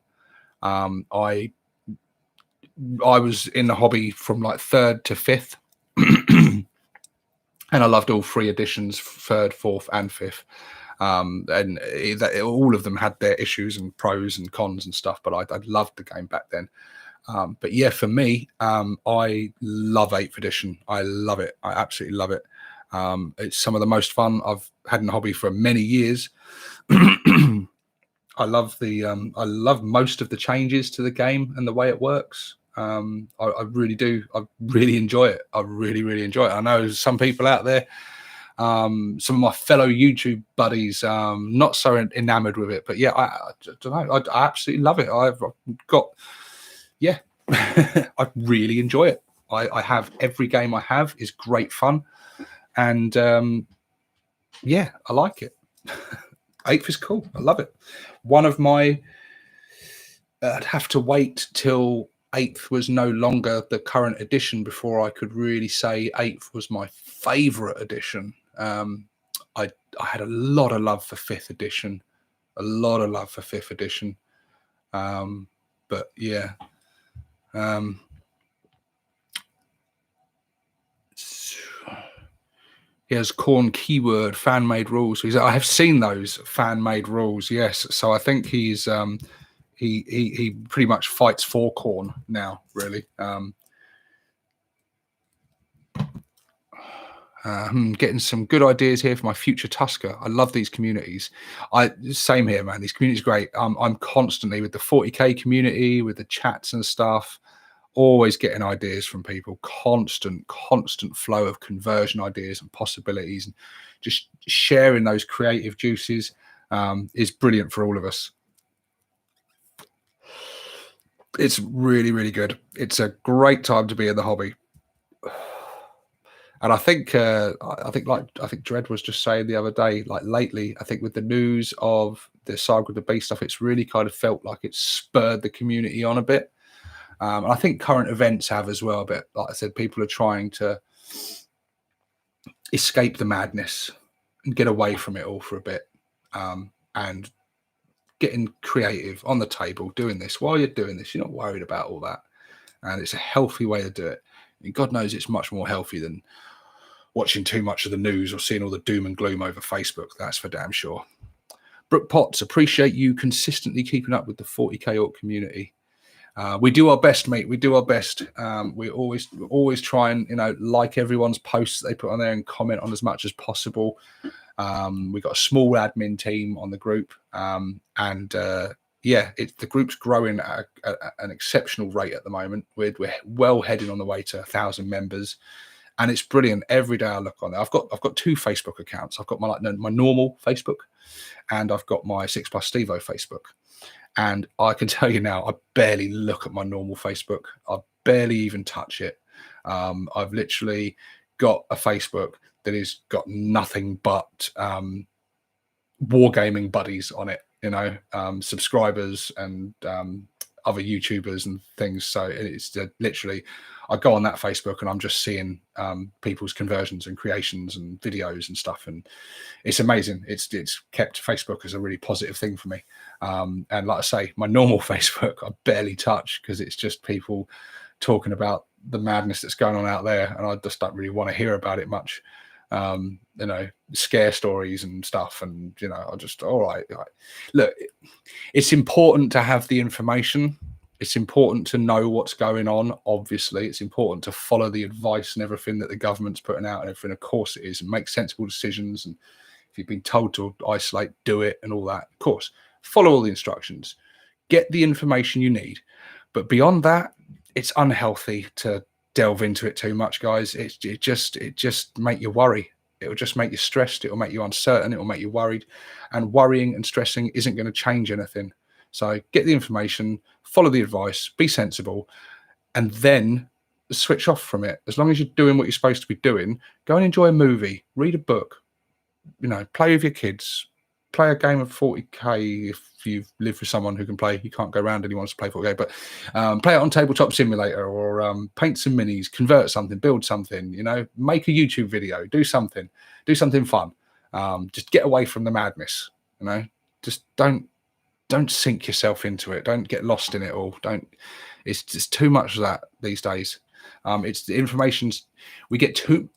I was in the hobby from like 3rd to 5th. And I loved all 3 editions, 3rd, 4th, and 5th. All of them had their issues and pros and cons and stuff, but I loved the game back then. But yeah, for me, I love 8th edition. I love it. I absolutely love it. It's some of the most fun I've had in the hobby for many years. I love I love most of the changes to the game and the way it works. I really do. I really enjoy it. I really, really enjoy it. I know some people out there, some of my fellow YouTube buddies, not so enamored with it, but yeah, I don't know. I absolutely love it. I've got, yeah, I really enjoy it. I have every game I have is great fun, and yeah, I like it. 8th is cool. I love it. One of my, I'd have to wait till 8th was no longer the current edition before I could really say 8th was my favorite edition. I had a lot of love for 5th edition, but yeah. He has Corn keyword fan-made rules. I have seen those fan-made rules, yes. So I think he's he pretty much fights for Corn now, really. Getting some good ideas here for my future Tusker. I love these communities. Same here, man. These communities are great. I'm constantly with the 40k community, with the chats and stuff, always getting ideas from people. Constant flow of conversion ideas and possibilities, and just sharing those creative juices is brilliant for all of us. It's really, really good. It's a great time to be in the hobby. And I think Dread was just saying the other day, like lately, I think with the news of the Saga of the Beast stuff, it's really kind of felt like it's spurred the community on a bit. And I think current events have as well. But like I said, people are trying to escape the madness and get away from it all for a bit, and getting creative on the table, doing this while you're doing this. You're not worried about all that, and it's a healthy way to do it. And God knows it's much more healthy than watching too much of the news or seeing all the doom and gloom over Facebook. That's for damn sure. Brooke Potts, appreciate you consistently keeping up with the 40k orc community. We do our best, mate. We do our best. We always try and like everyone's posts they put on there and comment on as much as possible. We've got a small admin team on the group, and yeah, the group's growing at an exceptional rate at the moment. We're well heading on the way to 1,000 members, and it's brilliant. Every day I look on there. I've got 2 Facebook accounts. I've got my normal Facebook, and I've got my 6 Plus Stevo Facebook. And I can tell you now, I barely look at my normal Facebook. I barely even touch it. I've literally got a Facebook that has got nothing but wargaming buddies on it, subscribers and other YouTubers and things. So it's literally, I go on that Facebook and I'm just seeing people's conversions and creations and videos and stuff, and it's amazing. It's kept Facebook as a really positive thing for me. And like I say, my normal Facebook I barely touch because it's just people talking about the madness that's going on out there, and I just don't really want to hear about it much. Scare stories and stuff, and I just all right. Look, it's important to have the information. It's important to know what's going on. Obviously, it's important to follow the advice and everything that the government's putting out and everything. Of course, it is, and make sensible decisions. And if you've been told to isolate, do it, and all that. Of course, follow all the instructions. Get the information you need. But beyond that, it's unhealthy to delve into it too much, guys. It just make you worry. It'll just make you stressed. It'll make you uncertain. It'll make you worried, and worrying and stressing isn't going to change anything. So get the information, follow the advice, be sensible, and then switch off from it. As long as you're doing what you're supposed to be doing, go and enjoy a movie, read a book, play with your kids, play a game of 40k if you live with someone who can play. You can't go around and he wants to play 40k, but play it on Tabletop Simulator, or paint some minis, convert something, build something, make a YouTube video, do something fun. Just get away from the madness, just don't sink yourself into it. Don't get lost in it all. It's just too much of that these days. It's the information's, we get too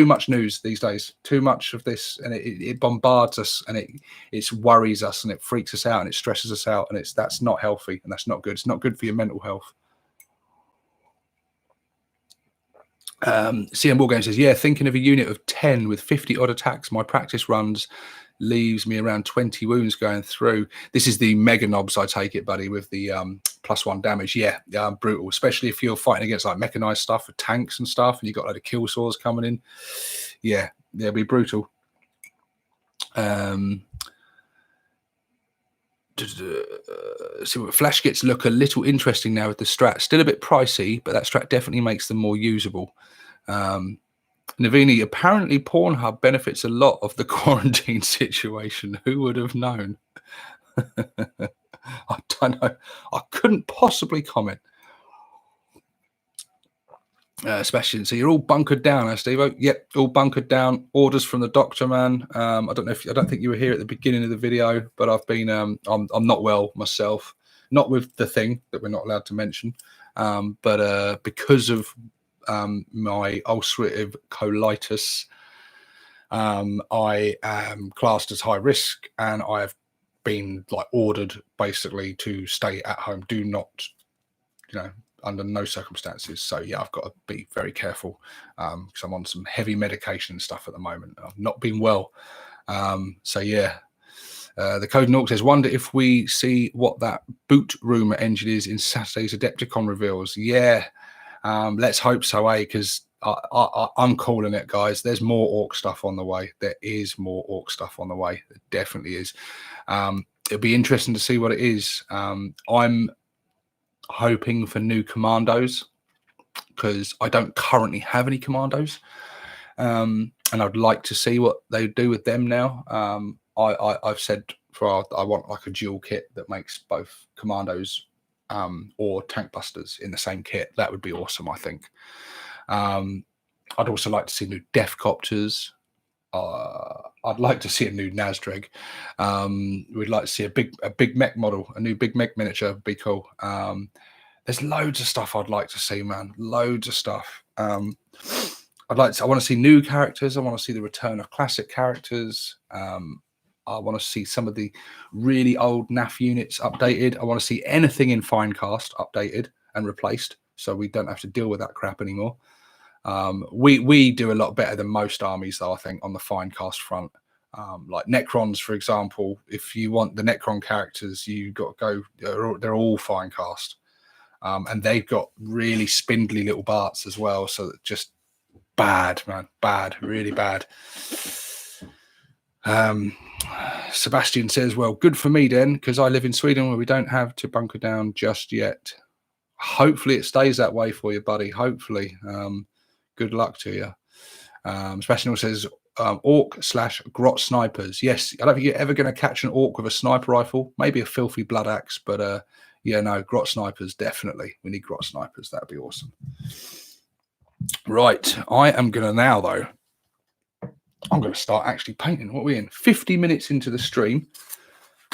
much news these days, too much of this, and it bombards us, and it worries us, and it freaks us out, and it stresses us out, and that's not healthy, and that's not good. It's not good for your mental health. CM Wargame says, yeah, thinking of a unit of 10 with 50 odd attacks. My practice runs leaves me around 20 wounds going through. This is the mega knobs, I take it, buddy, with the +1 damage. Yeah, brutal, especially if you're fighting against like mechanized stuff with tanks and stuff, and you've got like the kill saws coming in. Yeah, they'll be brutal. So flash kits look a little interesting now with the strat. Still a bit pricey, but that strat definitely makes them more usable. Navini, apparently Pornhub benefits a lot of the quarantine situation. Who would have known? I don't know. I couldn't possibly comment. Sebastian, so you're all bunkered down, Steve? Yep, all bunkered down. Orders from the doctor, man. I don't think you were here at the beginning of the video, but I've been. I'm not well myself. Not with the thing that we're not allowed to mention, but because of my ulcerative colitis, I am classed as high risk, and I have been ordered basically to stay at home. Do not, under no circumstances. So yeah, I've got to be very careful because I'm on some heavy medication and stuff at the moment. I've not been well. So yeah. The Code Nork says, wonder if we see what that boot room engine is in Saturday's Adepticon reveals. Yeah, let's hope so, because I'm calling it, guys. There's more orc stuff on the way. There is more orc stuff on the way. There definitely is. It'll be interesting to see what it is. I'm hoping for new commandos because I don't currently have any commandos, and I'd like to see what they do with them now. I've said I want like a dual kit that makes both commandos or tank busters in the same kit. That would be awesome, I think. I'd also like to see new death copters. I'd like to see a new Nazdreg. We'd like to see a big mech model, a new big mech miniature would be cool. There's loads of stuff I'd like to see, man. Loads of stuff. I want to see new characters. I want to see the return of classic characters. I want to see some of the really old NAF units updated. I want to see anything in Finecast updated and replaced, so we don't have to deal with that crap anymore. We do a lot better than most armies, though, I think, on the Finecast front. Like Necrons, for example, if you want the Necron characters, you got to go. They're all Finecast, and they've got really spindly little Barts as well. So just bad, man, bad, really bad. Sebastian says, well, good for me then, because I live in Sweden where we don't have to bunker down just yet. Hopefully it stays that way for you, buddy. Hopefully. Good luck to you. Sebastian says, orc/grot snipers. Yes, I don't think you're ever going to catch an orc with a sniper rifle, maybe a filthy blood axe, but yeah, no, grot snipers, definitely. We need grot snipers. That'd be awesome. Right, I am going to now, though, I'm going to start actually painting. What are we in? 50 minutes into the stream.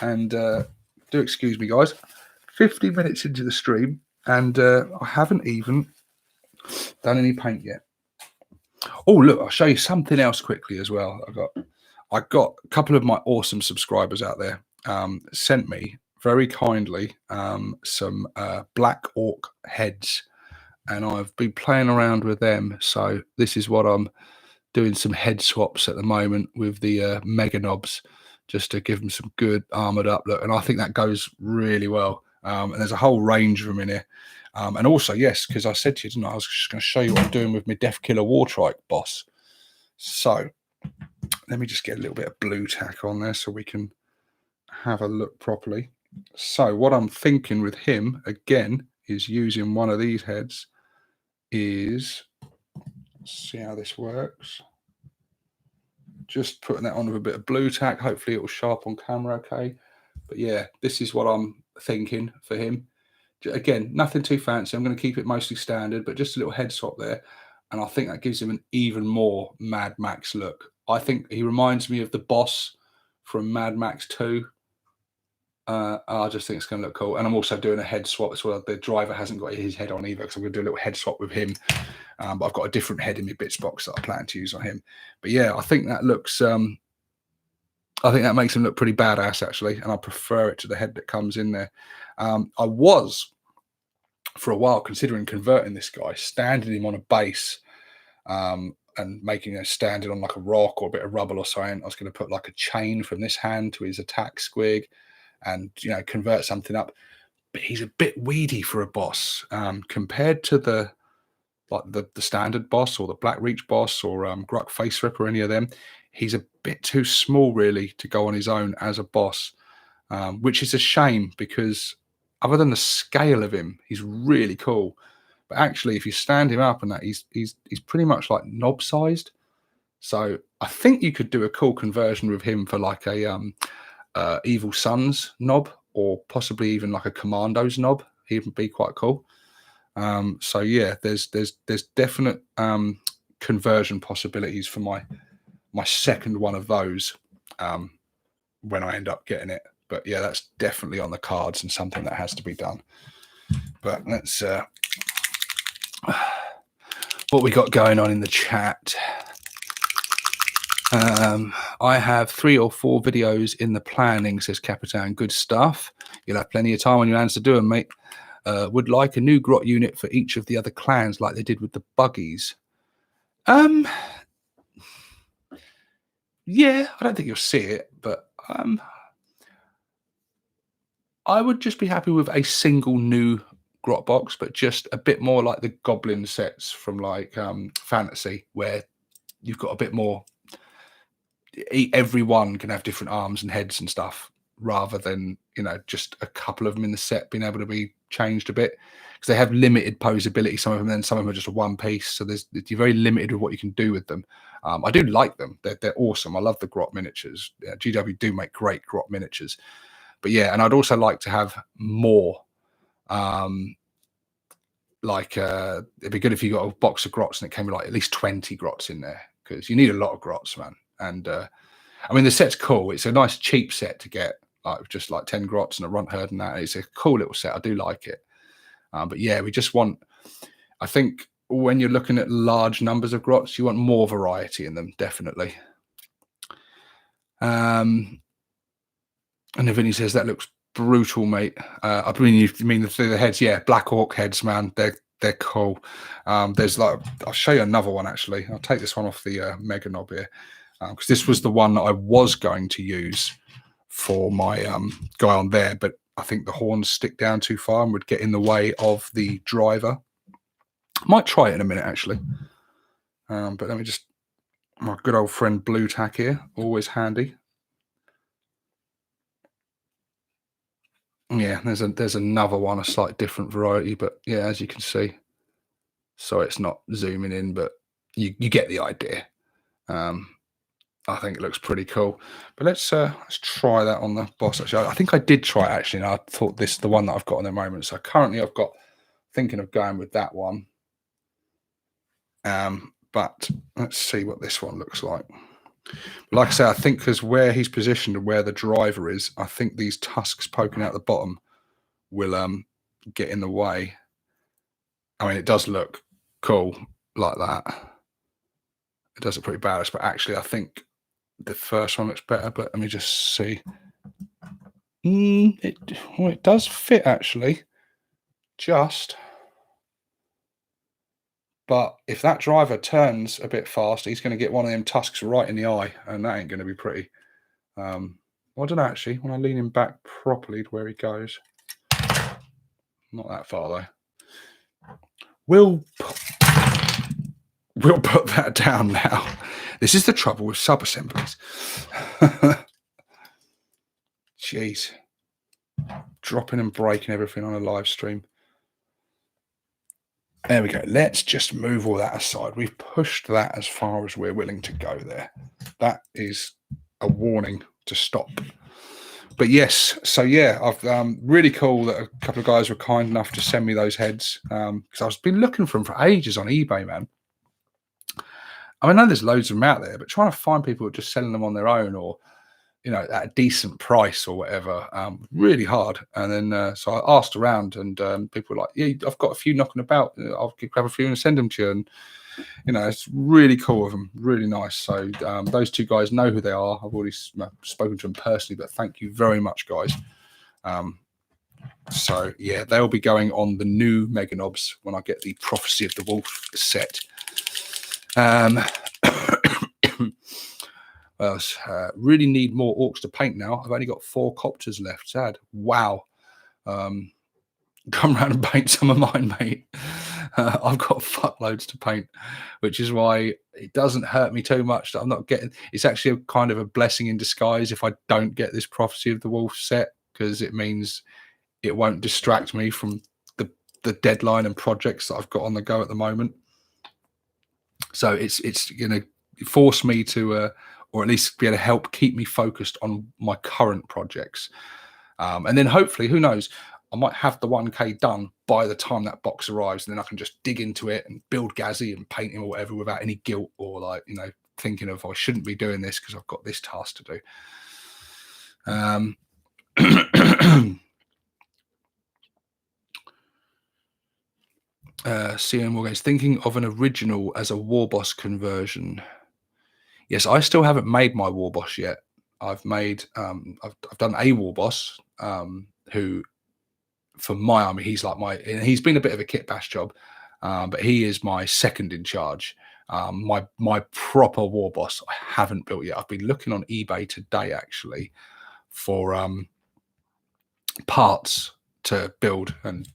And do excuse me, guys. 50 minutes into the stream. And I haven't even done any paint yet. Oh, look, I'll show you something else quickly as well. I got a couple of my awesome subscribers out there sent me very kindly some black orc heads. And I've been playing around with them. So this is what I'm doing, some head swaps at the moment with the mega knobs, just to give them some good armored up look. And I think that goes really well. And there's a whole range of them in here. And also, yes, because I said to you, didn't I? I was just going to show you what I'm doing with my Deffkilla Wartrike boss. So let me just get a little bit of blue tack on there so we can have a look properly. So what I'm thinking with him, again, is using one of these heads is... see how this works. Just putting that on with a bit of blue tack. Hopefully it will show up on camera okay. But yeah, this is what I'm thinking for him. Again, nothing too fancy. I'm going to keep it mostly standard, but just a little head swap there. And I think that gives him an even more Mad Max look. I think he reminds me of the boss from Mad Max 2. I just think it's going to look cool. And I'm also doing a head swap as well. The driver hasn't got his head on either, because I'm going to do a little head swap with him. But I've got a different head in my bits box that I plan to use on him. But yeah, I think that looks... I think that makes him look pretty badass, actually. And I prefer it to the head that comes in there. I was, for a while, considering converting this guy, standing him on a base and making him standing on like a rock or a bit of rubble or something. I was going to put like a chain from this hand to his attack squig and, you know, convert something up. But he's a bit weedy for a boss compared to the standard boss or the Black Reach boss or Gruk Face Rip or any of them. He's a bit too small, really, to go on his own as a boss, which is a shame, because other than the scale of him, he's really cool. But actually, if you stand him up and that, he's pretty much like knob sized. So I think you could do a cool conversion with him for like a Evil Sun's knob, or possibly even like a Commando's knob. He'd be quite cool. So yeah, there's definite conversion possibilities for my second one of those when I end up getting it. But yeah, that's definitely on the cards and something that has to be done. But let's what we got going on in the chat. I have 3 or 4 videos in the planning, says Capitan. Good stuff. You'll have plenty of time on your hands to do them, mate. Would like a new grot unit for each of the other clans like they did with the buggies. Yeah, I don't think you'll see it, but I would just be happy with a single new grot box, but just a bit more like the goblin sets from like Fantasy, where you've got a bit more. Everyone can have different arms and heads and stuff, rather than, you know, just a couple of them in the set being able to be changed a bit, because they have limited posability, some of them, and some of them are just a one piece, so you're very limited with what you can do with them. I do like them. They're awesome. I love the grot miniatures. GW do make great grot miniatures. But yeah, and I'd also like to have more. It'd be good if you got a box of grots and it came with like at least 20 grots in there, because you need a lot of grots, man. And I mean, the set's cool. It's a nice cheap set to get, like just like 10 grots and a runt herd and that. It's a cool little set. I do like it. But yeah, we just want, I think when you're looking at large numbers of grots, you want more variety in them, definitely. And then Vinny says that looks brutal, mate. I mean, you mean the heads? Yeah, Black Hawk heads, man. They're cool. There's like, I'll show you another one actually. I'll take this one off the Mega Knob here, because this was the one that I was going to use for my guy on there, but I think the horns stick down too far and would get in the way of the driver. Might try it in a minute actually, but let me just, my good old friend Blue Tack here, always handy. Yeah, there's another one, a slight different variety, but yeah, as you can see, so it's not zooming in, but you get the idea. I think it looks pretty cool, but let's try that on the Boss. Actually, I think I did try it actually, and I thought this the one that I've got in the moment. So currently, I've got thinking of going with that one. But let's see what this one looks like. Like I say, I think because where he's positioned and where the driver is, I think these tusks poking out the bottom will get in the way. I mean, it does look cool like that. It does look pretty badass, but actually, I think the first one looks better. But let me just see. It does fit actually, just. But if that driver turns a bit fast, he's going to get one of them tusks right in the eye, and that ain't going to be pretty. Well, I don't know actually. When I lean him back properly to where he goes, not that far though. We'll put that down now. This is the trouble with sub-assemblies. Jeez. Dropping and breaking everything on a live stream. There we go. Let's just move all that aside. We've pushed that as far as we're willing to go there. That is a warning to stop. But yes, so yeah, I've really cool that a couple of guys were kind enough to send me those heads, because I've been looking for them for ages on eBay, man. I know there's loads of them out there, but trying to find people just selling them on their own, or at a decent price or whatever, really hard. And then so I asked around, and people were like, yeah, I've got a few knocking about, I'll grab a few and send them to you. And it's really cool of them, really nice. So those two guys know who they are. I've already spoken to them personally, but thank you very much, guys. So yeah, they'll be going on the new Mega Knobs when I get the Prophecy of the Wolf set. Well, really need more orcs to paint now. I've only got 4 copters left. Sad. Wow. Come around and paint some of mine, mate. I've got fuckloads to paint, which is why it doesn't hurt me too much that I'm not getting. It's actually a kind of a blessing in disguise if I don't get this Prophecy of the Wolf set, because it means it won't distract me from the deadline and projects that I've got on the go at the moment. So it's going to force me to, or at least be able to help keep me focused on my current projects. And then hopefully, who knows, I might have the 1K done by the time that box arrives, and then I can just dig into it and build Gazzy and paint him or whatever without any guilt or thinking of, I shouldn't be doing this because I've got this task to do. CM Morgan is thinking of an original as a Warboss conversion. Yes, I still haven't made my Warboss yet. I've made I've done a Warboss who, for my army, he's been a bit of a kit bash job, but he is my second in charge. My proper Warboss I haven't built yet. I've been looking on eBay today actually for parts to build and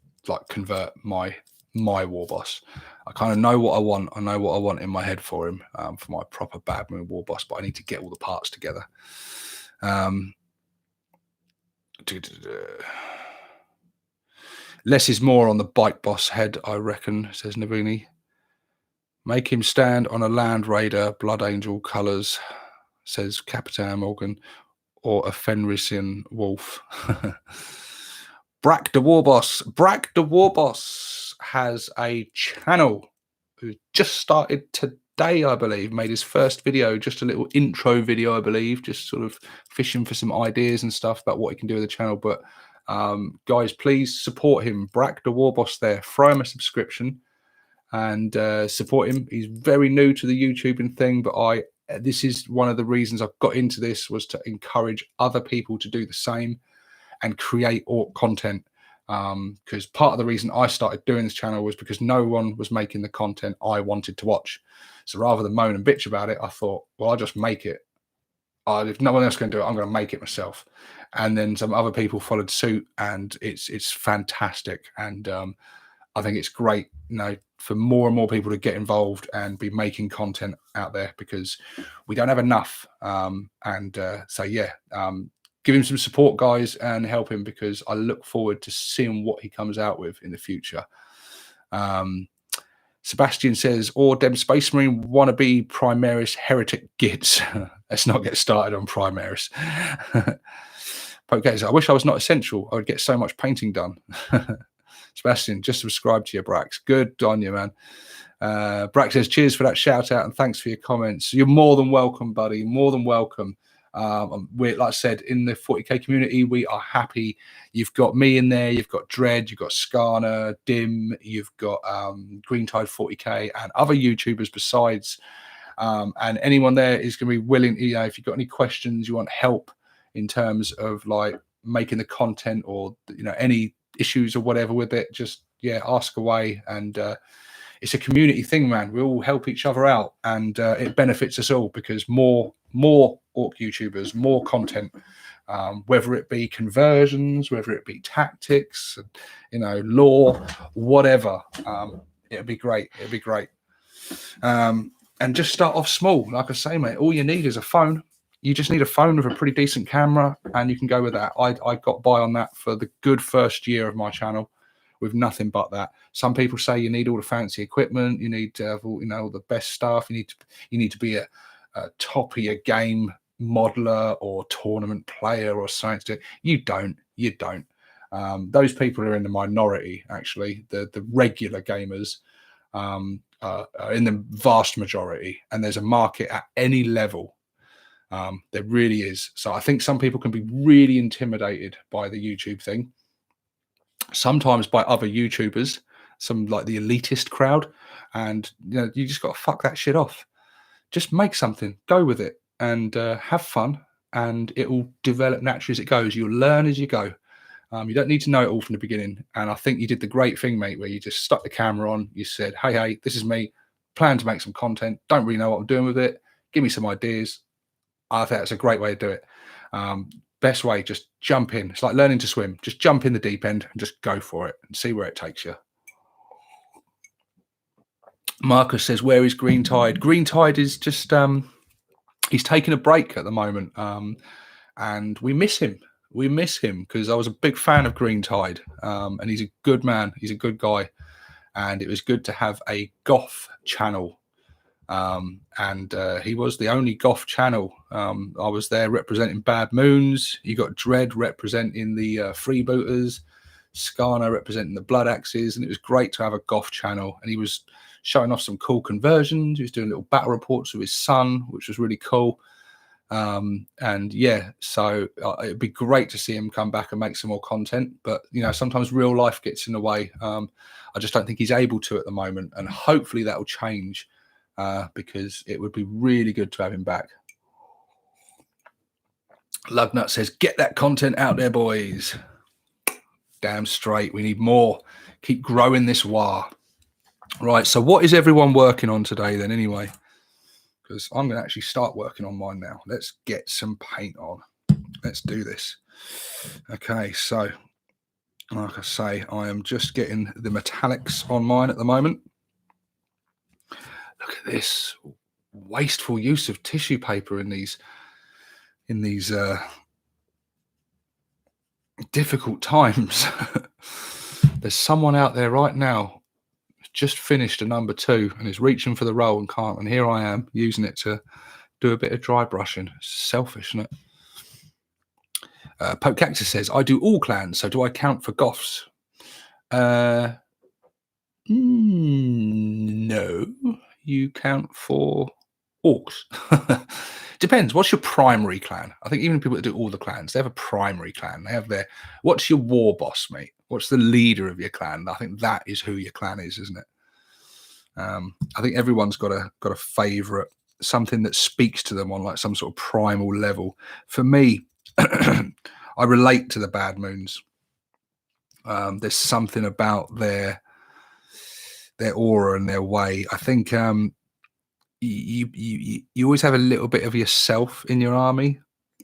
convert my Warboss. I kind of know what I want. I know what I want in my head for him, for my proper Bad Moon Warboss, but I need to get all the parts together. Less is more on the Bike Boss head, I reckon, says Navini. Make him stand on a Land Raider, Blood Angel colours, says Capitan Morgan, or a Fenrisian wolf. Brack the Warboss has a channel who just started today, I believe. Made his first video, just a little intro video, I believe, just sort of fishing for some ideas and stuff about what he can do with the channel. But guys, please support him. Brack the Warboss there. Throw him a subscription and support him. He's very new to the YouTubing thing, but I this is one of the reasons I've got into this, was to encourage other people to do the same and create content. Because part of the reason I started doing this channel was because no one was making the content I wanted to watch. So rather than moan and bitch about it, I thought, well, I'll just make it. If no one else can do it, I'm going to make it myself. And then some other people followed suit, and it's fantastic. And I think it's great, for more and more people to get involved and be making content out there, because we don't have enough. So yeah, give him some support, guys, and help him, because I look forward to seeing what he comes out with in the future. Sebastian says, or dem Space Marine wannabe Primaris heretic gits. Let's not get started on Primaris. Okay, so I wish I was not essential. I would get so much painting done. Sebastian, just subscribe to your Brax. Good on you, man. Brax says, cheers for that shout out and thanks for your comments. You're more than welcome, buddy. More than welcome. We're, like I said, in the 40k community, we are happy. You've got me in there, you've got Dread, you've got Skarner, Dim, you've got Green Tide 40k and other YouTubers besides. And anyone there is going to be willing, if you've got any questions, you want help in terms of like making the content, or any issues or whatever with it, just ask away. And it's a community thing, man. We all help each other out, and it benefits us all, because more Orc YouTubers, more content, whether it be conversions, whether it be tactics, lore, whatever. It'd be great. It'd be great. And just start off small. Like I say, mate, all you need is a phone. You just need a phone with a pretty decent camera, and you can go with that. I got by on that for the good first year of my channel, with nothing but that. Some people say you need all the fancy equipment, you need to have all the best stuff. You need to be a top of your game modeler or tournament player or something. You don't. Those people are in the minority, actually. The regular gamers are in the vast majority, and there's a market at any level. There really is. So I think some people can be really intimidated by the YouTube thing, sometimes by other YouTubers, some like the elitist crowd, and you just got to fuck that shit off. Just make something, go with it, and have fun, and it will develop naturally as it goes. You'll learn as you go. You don't need to know it all from the beginning. And I think you did the great thing, mate, where you just stuck the camera on. You said, hey, this is me. Plan to make some content. Don't really know what I'm doing with it. Give me some ideas. I think that's a great way to do it. Best way, just jump in. It's like learning to swim. Just jump in the deep end and just go for it and see where it takes you. Marcus says, where is Green Tide? Green Tide is just, he's taking a break at the moment. And we miss him. We miss him, because I was a big fan of Green Tide. And he's a good man. He's a good guy. And it was good to have a Goth channel. And he was the only Goth channel. I was there representing Bad Moons. You got Dread representing the Freebooters, Skarner representing the Blood Axes, and it was great to have a Goth channel. And he was showing off some cool conversions. He was doing little battle reports with his son, which was really cool. And yeah, so it'd be great to see him come back and make some more content. But sometimes real life gets in the way. I just don't think he's able to at the moment, and hopefully that will change. Because it would be really good to have him back. Lugnut says, get that content out there, boys. Damn straight. We need more. Keep growing this war. Right. So what is everyone working on today then anyway? Because I'm going to actually start working on mine now. Let's get some paint on. Let's do this. Okay. So like I say, I am just getting the metallics on mine at the moment. Look at this wasteful use of tissue paper in these difficult times. There's someone out there right now just finished a number 2 and is reaching for the roll and can't. And here I am using it to do a bit of dry brushing. It's selfish, isn't it? Pope Cactus says, I do all clans, so do I count for Goths? No. You count for orcs. Depends. What's your primary clan? I think even people that do all the clans, they have a primary clan. They have their, what's your war boss, mate? What's the leader of your clan? I think that is who your clan is, isn't it? I think everyone's got a favorite something that speaks to them on like some sort of primal level. For me, I relate to the Bad Moons. There's something about their aura and their way. I think you always have a little bit of yourself in your army,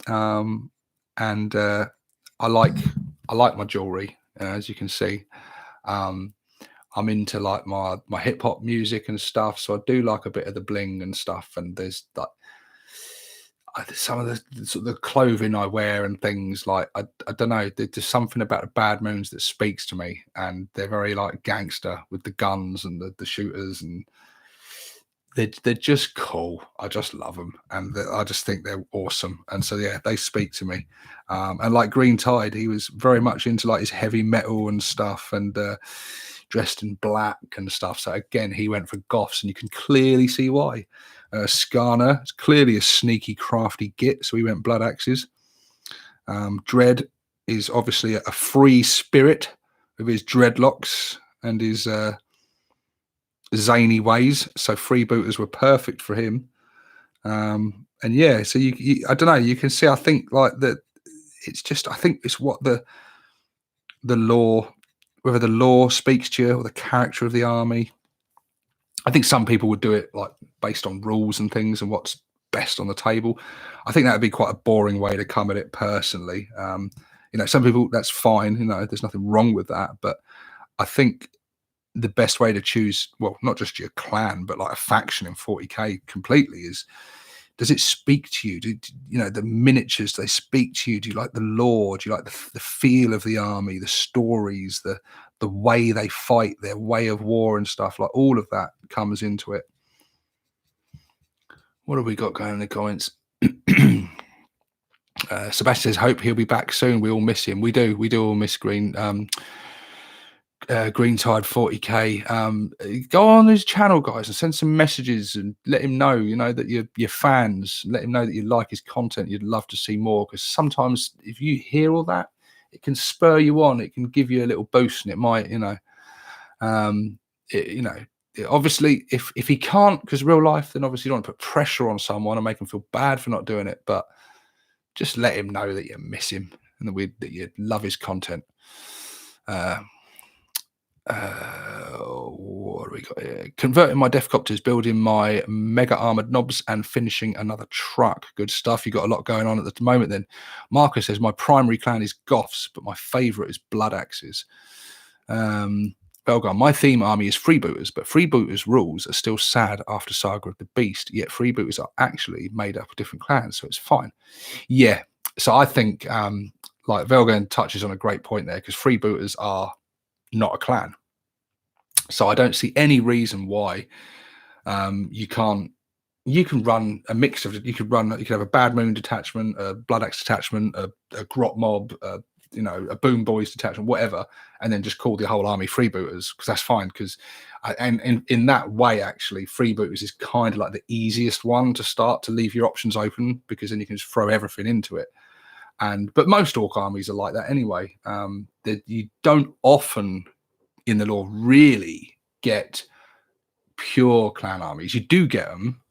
and I like my jewelry, as you can see. I'm into like my hip hop music and stuff, so I do like a bit of the bling and stuff. And there's like some of the sort of the clothing I wear and things like I don't know. There's something about the Bad Moons that speaks to me, and they're very like gangster with the guns and the shooters, and they're just cool. I just love them, and I just think they're awesome. And so yeah, they speak to me. And like Green Tide, he was very much into like his heavy metal and stuff, and dressed in black and stuff. So again, he went for goths, and you can clearly see why. Skarner is clearly a sneaky, crafty git, so he went blood axes. Dread is obviously a free spirit with his dreadlocks and his zany ways, so freebooters were perfect for him. And yeah, so you I don't know, you can see, I think like that it's just, I think it's what the lore, whether the lore speaks to you or the character of the army. I think some people would do it like based on rules and things and what's best on the table. I think that would be quite a boring way to come at it personally. Some people, that's fine, there's nothing wrong with that, but I think the best way to choose, well, not just your clan, but like a faction in 40k completely, is, does it speak to you? Do the miniatures, they speak to you? Do you like the lore? Do you like the feel of the army, the stories, the way they fight, their way of war and stuff? Like all of that comes into it. What have we got going in the comments? Sebastian says, hope he'll be back soon. We all miss him. We do all miss Green. Green Tide 40k. Go on his channel, guys, and send some messages and let him know, that you're fans. Let him know that you like his content. You'd love to see more, because sometimes if you hear all that, it can spur you on. It can give you a little boost, and it might, obviously, if he can't, because real life, then obviously you don't want to put pressure on someone and make them feel bad for not doing it. But just let him know that you miss him and that you love his content. What do we got here? Converting my Defcopters, building my mega armored knobs, and finishing another truck. Good stuff. You got a lot going on at the moment then. Marcus says, my primary clan is Goths, but my favorite is Blood Axes. Belgar, my theme army is freebooters, but freebooters rules are still sad after Saga of the Beast, yet freebooters are actually made up of different clans, so it's fine. Yeah, so I think like Velgan touches on a great point there, because freebooters are not a clan, so I don't see any reason why you can run a mix of, you could have a Bad Moon detachment, a Blood Axe detachment, a Grot Mob, a Boom Boys detachment, whatever, and then just call the whole army freebooters, because that's fine. Because and in that way, actually, freebooters is kind of like the easiest one to start, to leave your options open, because then you can just throw everything into it. But most orc armies are like that anyway. That you don't often in the lore really get pure clan armies. You do get them,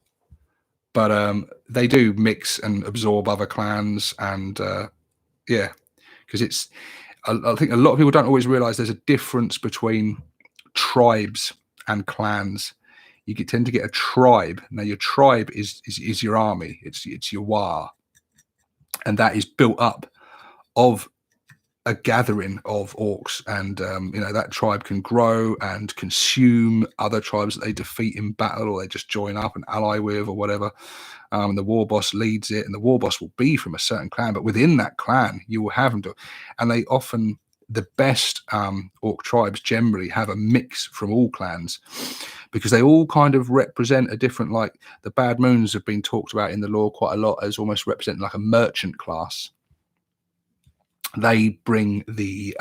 but they do mix and absorb other clans, and yeah, because it's, I think a lot of people don't always realize there's a difference between tribes and clans. You tend to get a tribe. Now your tribe is your army. It's your war. And that is built up of a gathering of orcs, and that tribe can grow and consume other tribes that they defeat in battle, or they just join up and ally with, or whatever. The war boss leads it, and the war boss will be from a certain clan, but within that clan you will have them do, and they often, the best orc tribes generally have a mix from all clans, because they all kind of represent a different, like the Bad Moons have been talked about in the lore quite a lot as almost representing like a merchant class. They bring the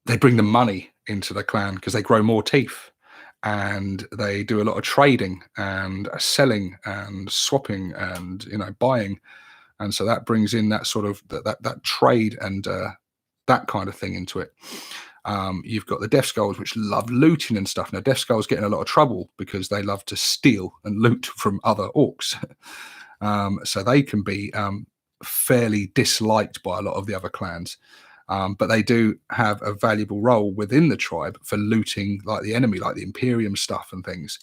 money into the clan, because they grow more teeth, and they do a lot of trading and selling and swapping and buying, and so that brings in that sort of that trade and that kind of thing into it. You've got the Death Skulls, which love looting and stuff. Now, Death Skulls get in a lot of trouble because they love to steal and loot from other orcs. So they can be fairly disliked by a lot of the other clans. But they do have a valuable role within the tribe for looting like the enemy, like the Imperium stuff and things,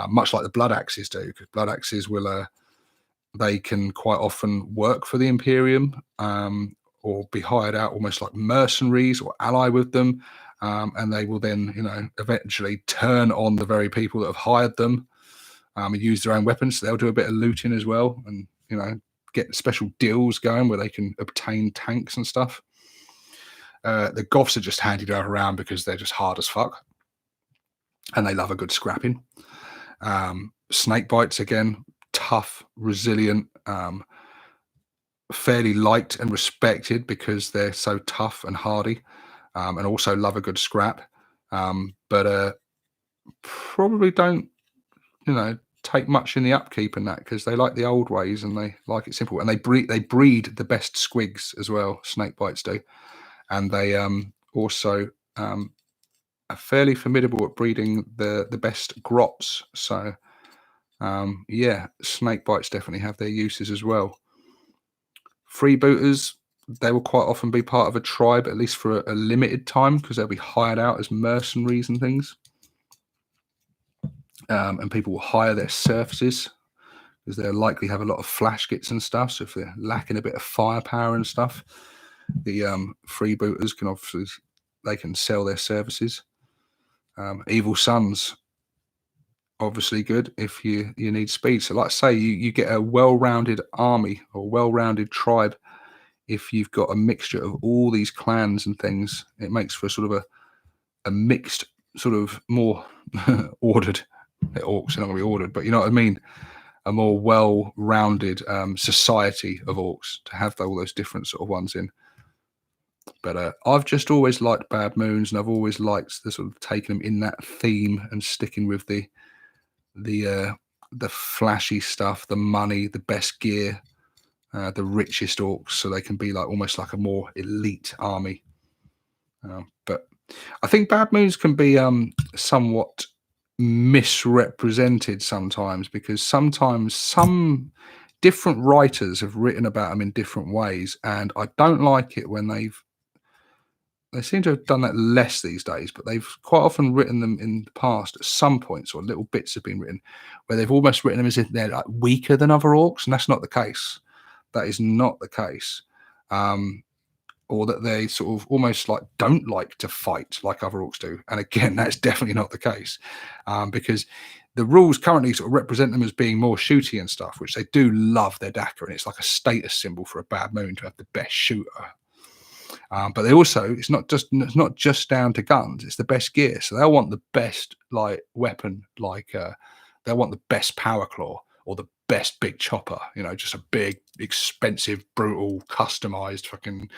much like the Blood Axes do, because Blood Axes will, they can quite often work for the Imperium, or be hired out almost like mercenaries or ally with them. And they will then, eventually turn on the very people that have hired them, and use their own weapons. So they'll do a bit of looting as well, and, get special deals going where they can obtain tanks and stuff. The Goths are just handed around because they're just hard as fuck, and they love a good scrapping. Snakebites, again, tough, resilient, fairly liked and respected because they're so tough and hardy, and also love a good scrap. But probably don't, take much in the upkeep and that, because they like the old ways and they like it simple. And they breed the best squigs as well. Snakebites do, and they also are fairly formidable at breeding the best grots. So yeah, snakebites definitely have their uses as well. Freebooters, they will quite often be part of a tribe, at least for a limited time, because they'll be hired out as mercenaries and things. And people will hire their services because they'll likely have a lot of flash kits and stuff. So if they're lacking a bit of firepower and stuff, the freebooters can obviously, they can sell their services. Evil Sons, obviously good if you need speed. So like I say, you get a well-rounded army or well-rounded tribe if you've got a mixture of all these clans and things. It makes for sort of a mixed, sort of more ordered. The orcs are not going to be ordered, but you know what I mean, a more well-rounded society of orcs to have all those different sort of ones in. But I've just always liked Bad Moons, and I've always liked the sort of taking them in that theme and sticking with the flashy stuff, the money, the best gear, the richest orcs, so they can be like almost like a more elite army. But I think Bad Moons can be somewhat misrepresented sometimes, because sometimes some different writers have written about them in different ways, and I don't like it when they seem to have done that less these days, but they've quite often written them in the past at some points, or little bits have been written where they've almost written them as if they're like weaker than other orcs, and that's not the case. That is not the case. Or that they sort of almost like don't like to fight like other orcs do. And again, that's definitely not the case, because the rules currently sort of represent them as being more shooty and stuff, which they do love their Daka, and it's like a status symbol for a Bad Moon to have the best shooter. But they also, it's not just down to guns, it's the best gear. So they'll want the best like weapon, like they'll want the best power claw or the best big chopper, just a big, expensive, brutal, customized fucking,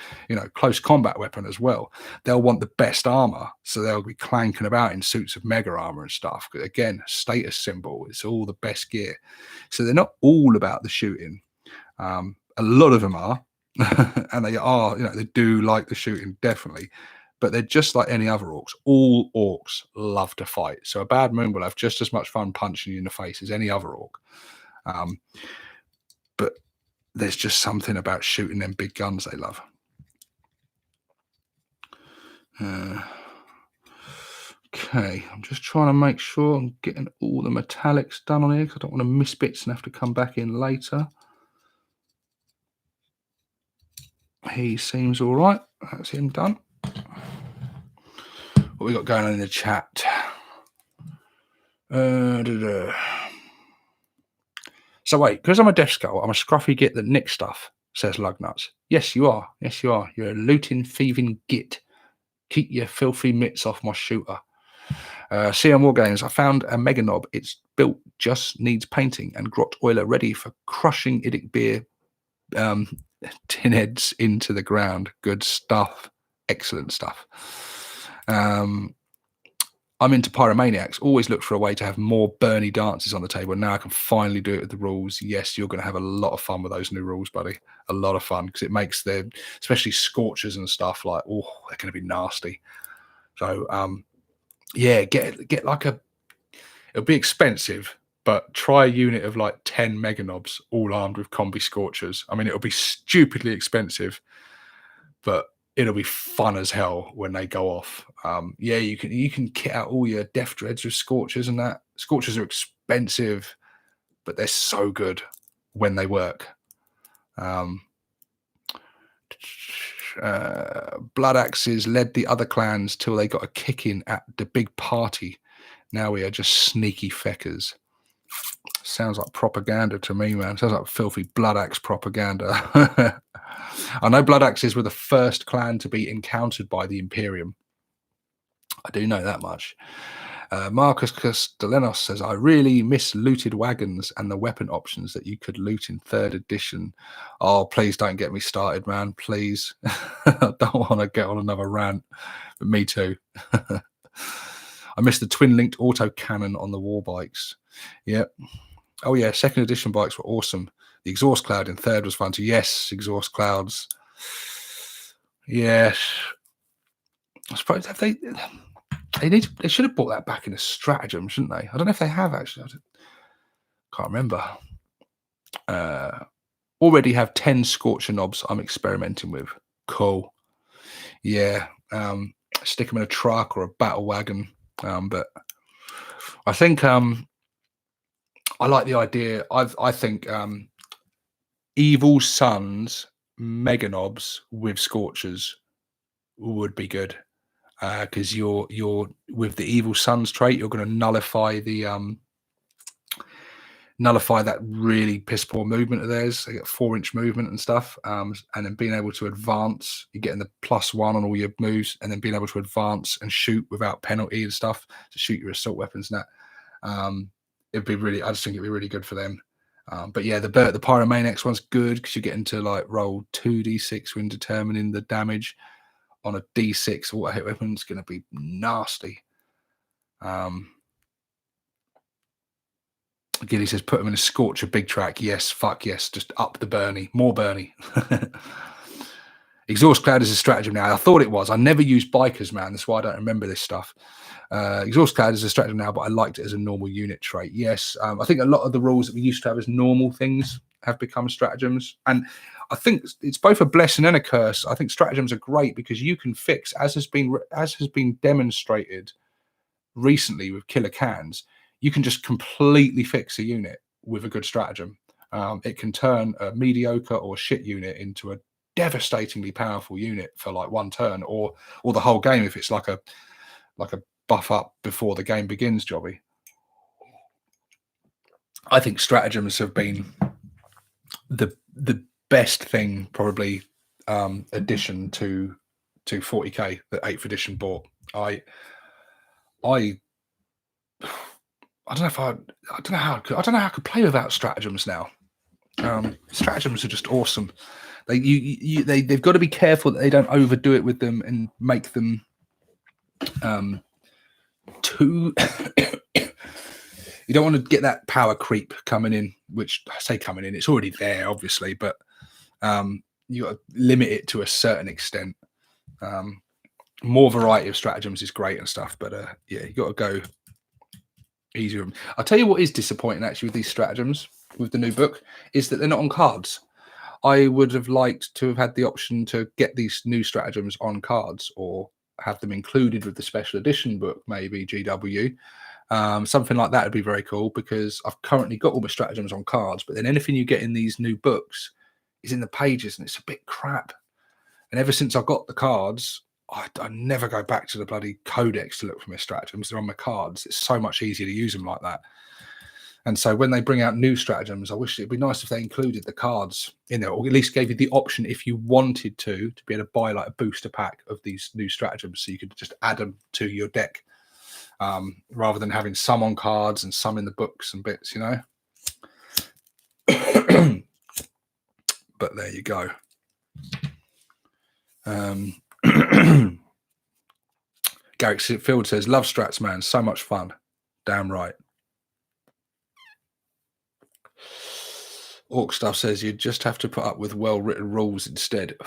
close combat weapon as well. They'll want the best armor, so they'll be clanking about in suits of mega armor and stuff. Again, status symbol, it's all the best gear. So they're not all about the shooting. A lot of them are, and they are, they do like the shooting, definitely. But they're just like any other orcs. All orcs love to fight. So a Bad Moon will have just as much fun punching you in the face as any other orc. But there's just something about shooting them big guns they love. Okay, I'm just trying to make sure I'm getting all the metallics done on here, because I don't want to miss bits and have to come back in later. He seems all right. That's him done. What we got going on in the chat? So wait, because I'm a Death Skull, I'm a scruffy git that nicks stuff, says Lugnuts. Yes, you are. Yes, you are. You're a looting, thieving git. Keep your filthy mitts off my shooter. CM War Games, I found a Mega Knob. It's built, just needs painting, and Grot Oiler ready for crushing Idic Beer tin heads into the ground. Good stuff. Excellent stuff. I'm into Pyromaniacs. Always look for a way to have more Bernie dances on the table. Now I can finally do it with the rules. Yes, you're going to have a lot of fun with those new rules, buddy. A lot of fun, because it makes especially Scorchers and stuff, like, oh, they're going to be nasty. So yeah, get like a. It'll be expensive, but try a unit of like 10 meganobs, all armed with combi scorchers. I mean, it'll be stupidly expensive, but it'll be fun as hell when they go off. Yeah, you can kit out all your death dreads with scorchers and that. Scorchers are expensive, but they're so good when they work. Blood Axes led the other clans till they got a kick in at the big party. Now we are just sneaky feckers. Sounds like propaganda to me, man. Sounds like filthy Blood Axe propaganda. I know Blood Axes were the first clan to be encountered by the Imperium. I do know that much. Marcus Castellanos says, I really miss looted wagons and the weapon options that you could loot in 3rd edition. Oh, please don't get me started, man. Please. I don't want to get on another rant, but me too. I miss the twin-linked auto-cannon on the war bikes. Yep. Oh, yeah, 2nd edition bikes were awesome. The exhaust cloud in 3rd was fun too. Yes, exhaust clouds. Yes. I suppose have they should have brought that back in a stratagem, shouldn't they? I don't know if they have actually. Can't remember. Already have 10 scorcher knobs I'm experimenting with. Cool. Yeah. Stick them in a truck or a battle wagon. But I think I like the idea. I think Evil Sons mega knobs with scorchers would be good. Because you're with the Evil Sons trait, you're going to nullify that really piss poor movement of theirs. They get 4-inch movement and stuff, and then being able to advance, you're getting the +1 on all your moves, and then being able to advance and shoot without penalty and stuff to shoot your assault weapons and that. It'd be really. I just think it'd be really good for them. But yeah, the Pyromaniacs one's good because you're getting to like roll 2d6 when determining the damage on a d6 water hit weapon. Is going to be nasty. Gilly says, put them in a scorcher big track. Yes, fuck yes. Just up the Bernie. More Bernie. Exhaust cloud is a stratagem now. I thought it was. I never used bikers, man. That's why I don't remember this stuff. Exhaust cloud is a stratagem now, but I liked it as a normal unit trait. Yes, I think a lot of the rules that we used to have as normal things have become stratagems. And I think it's both a blessing and a curse. I think stratagems are great because you can fix, as has been demonstrated recently with killer cans, you can just completely fix a unit with a good stratagem. It can turn a mediocre or shit unit into a devastatingly powerful unit for like one turn or the whole game if it's like a buff up before the game begins jobby. I think stratagems have been the best thing probably addition to 40k that 8th edition bought. I don't know how I could play without stratagems now. Stratagems are just awesome. They've got to be careful that they don't overdo it with them and make them too. You don't want to get that power creep coming in, which I say coming in, it's already there, obviously, but you got to limit it to a certain extent. More variety of stratagems is great and stuff, but yeah, you got to go easier. I'll tell you what is disappointing actually with these stratagems with the new book is that they're not on cards. I would have liked to have had the option to get these new stratagems on cards or have them included with the special edition book, maybe GW. Something like that would be very cool because I've currently got all my stratagems on cards, but then anything you get in these new books is in the pages and it's a bit crap. And ever since I got the cards, I never go back to the bloody codex to look for my stratagems. They're on my cards. It's so much easier to use them like that. And so when they bring out new stratagems, I wish it'd be nice if they included the cards in there, or at least gave you the option if you wanted to be able to buy like a booster pack of these new stratagems, so you could just add them to your deck, rather than having some on cards and some in the books and bits, you know. But there you go. Garrick Field says, love strats, man. So much fun. Damn right. Orc Stuff says you just have to put up with well-written rules instead.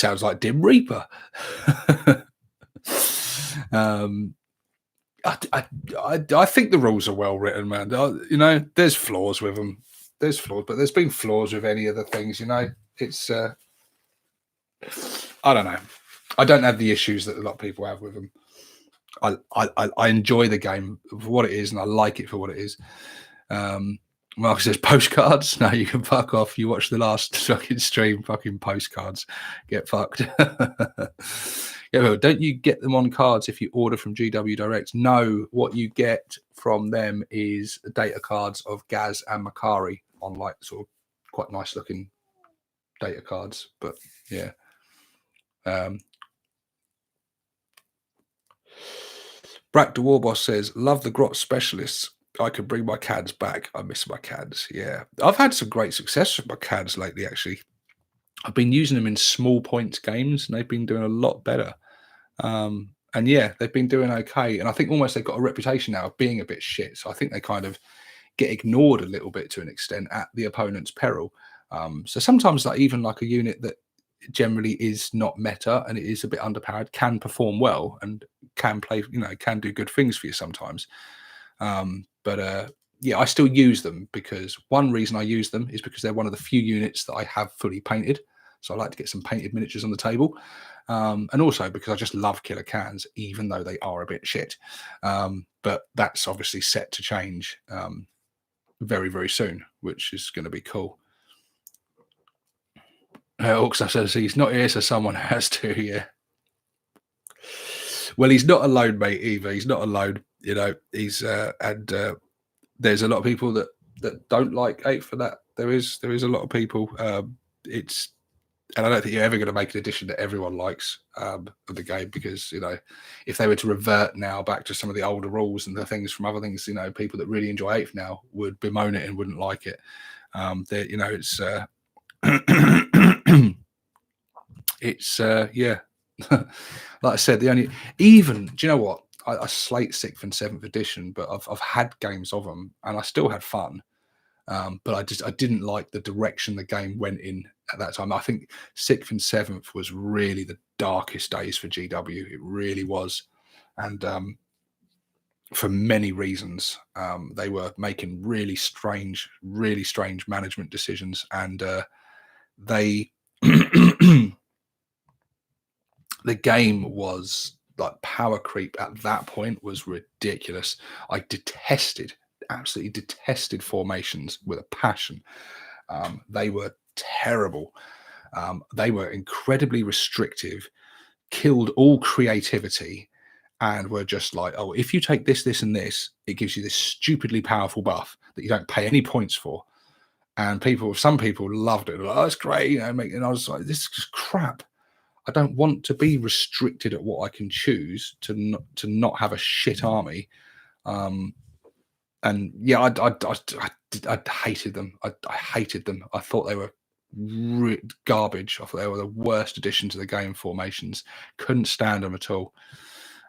Sounds like Dim Reaper. um, I think the rules are well written, man. You know, there's flaws with them. There's flaws, but there's been flaws with any of the things. You know, it's I don't know. I don't have the issues that a lot of people have with them. I enjoy the game for what it is, and I like it for what it is. Mark says postcards. No, you can fuck off. You watch the last fucking stream. Fucking postcards, get fucked. Yeah, well, don't you get them on cards if you order from GW Direct? No, what you get from them is data cards of Gaz and Makari on like sort of quite nice looking data cards. But yeah. Brack the Warboss says, love the Grot specialists. I could bring my CADs back. I miss my CADs. Yeah. I've had some great success with my CADs lately, actually. I've been using them in small points games and they've been doing a lot better. And yeah, they've been doing okay. And I think almost they've got a reputation now of being a bit shit. So I think they kind of get ignored a little bit to an extent at the opponent's peril. So sometimes like even like a unit that generally is not meta and it is a bit underpowered can perform well and can play, you know, can do good things for you sometimes. But yeah, I still use them because one reason I use them is because they're one of the few units that I have fully painted. So I like to get some painted miniatures on the table. And also because I just love killer cans, even though they are a bit shit. But that's obviously set to change very, very soon, which is going to be cool. Oxa says he's not here, so someone has to, yeah. Well, he's not alone, mate, either. He's not alone. You know, he's there's a lot of people that don't like 8 for that. There is a lot of people. And I don't think you're ever going to make an edition that everyone likes of the game because, you know, if they were to revert now back to some of the older rules and the things from other things, you know, people that really enjoy 8 now would bemoan it and wouldn't like it. You know, it's it's yeah. Like I said, do you know what? I slate 6th and 7th edition, but I've had games of them and I still had fun. But I didn't like the direction the game went in at that time. I think 6th and 7th was really the darkest days for GW. It really was. And for many reasons, they were making really strange management decisions. And they the game was like power creep at that point was ridiculous. I absolutely detested formations with a passion. They were terrible. They were incredibly restrictive, killed all creativity, and were just like, oh, if you take this, this, and this, it gives you this stupidly powerful buff that you don't pay any points for. And some people loved it. Like, oh, it's great, you know. And I was like, this is just crap. I don't want to be restricted at what I can choose to not have a shit army. And yeah, I hated them. I hated them. I thought they were garbage. I thought they were the worst addition to the game. Formations, couldn't stand them at all.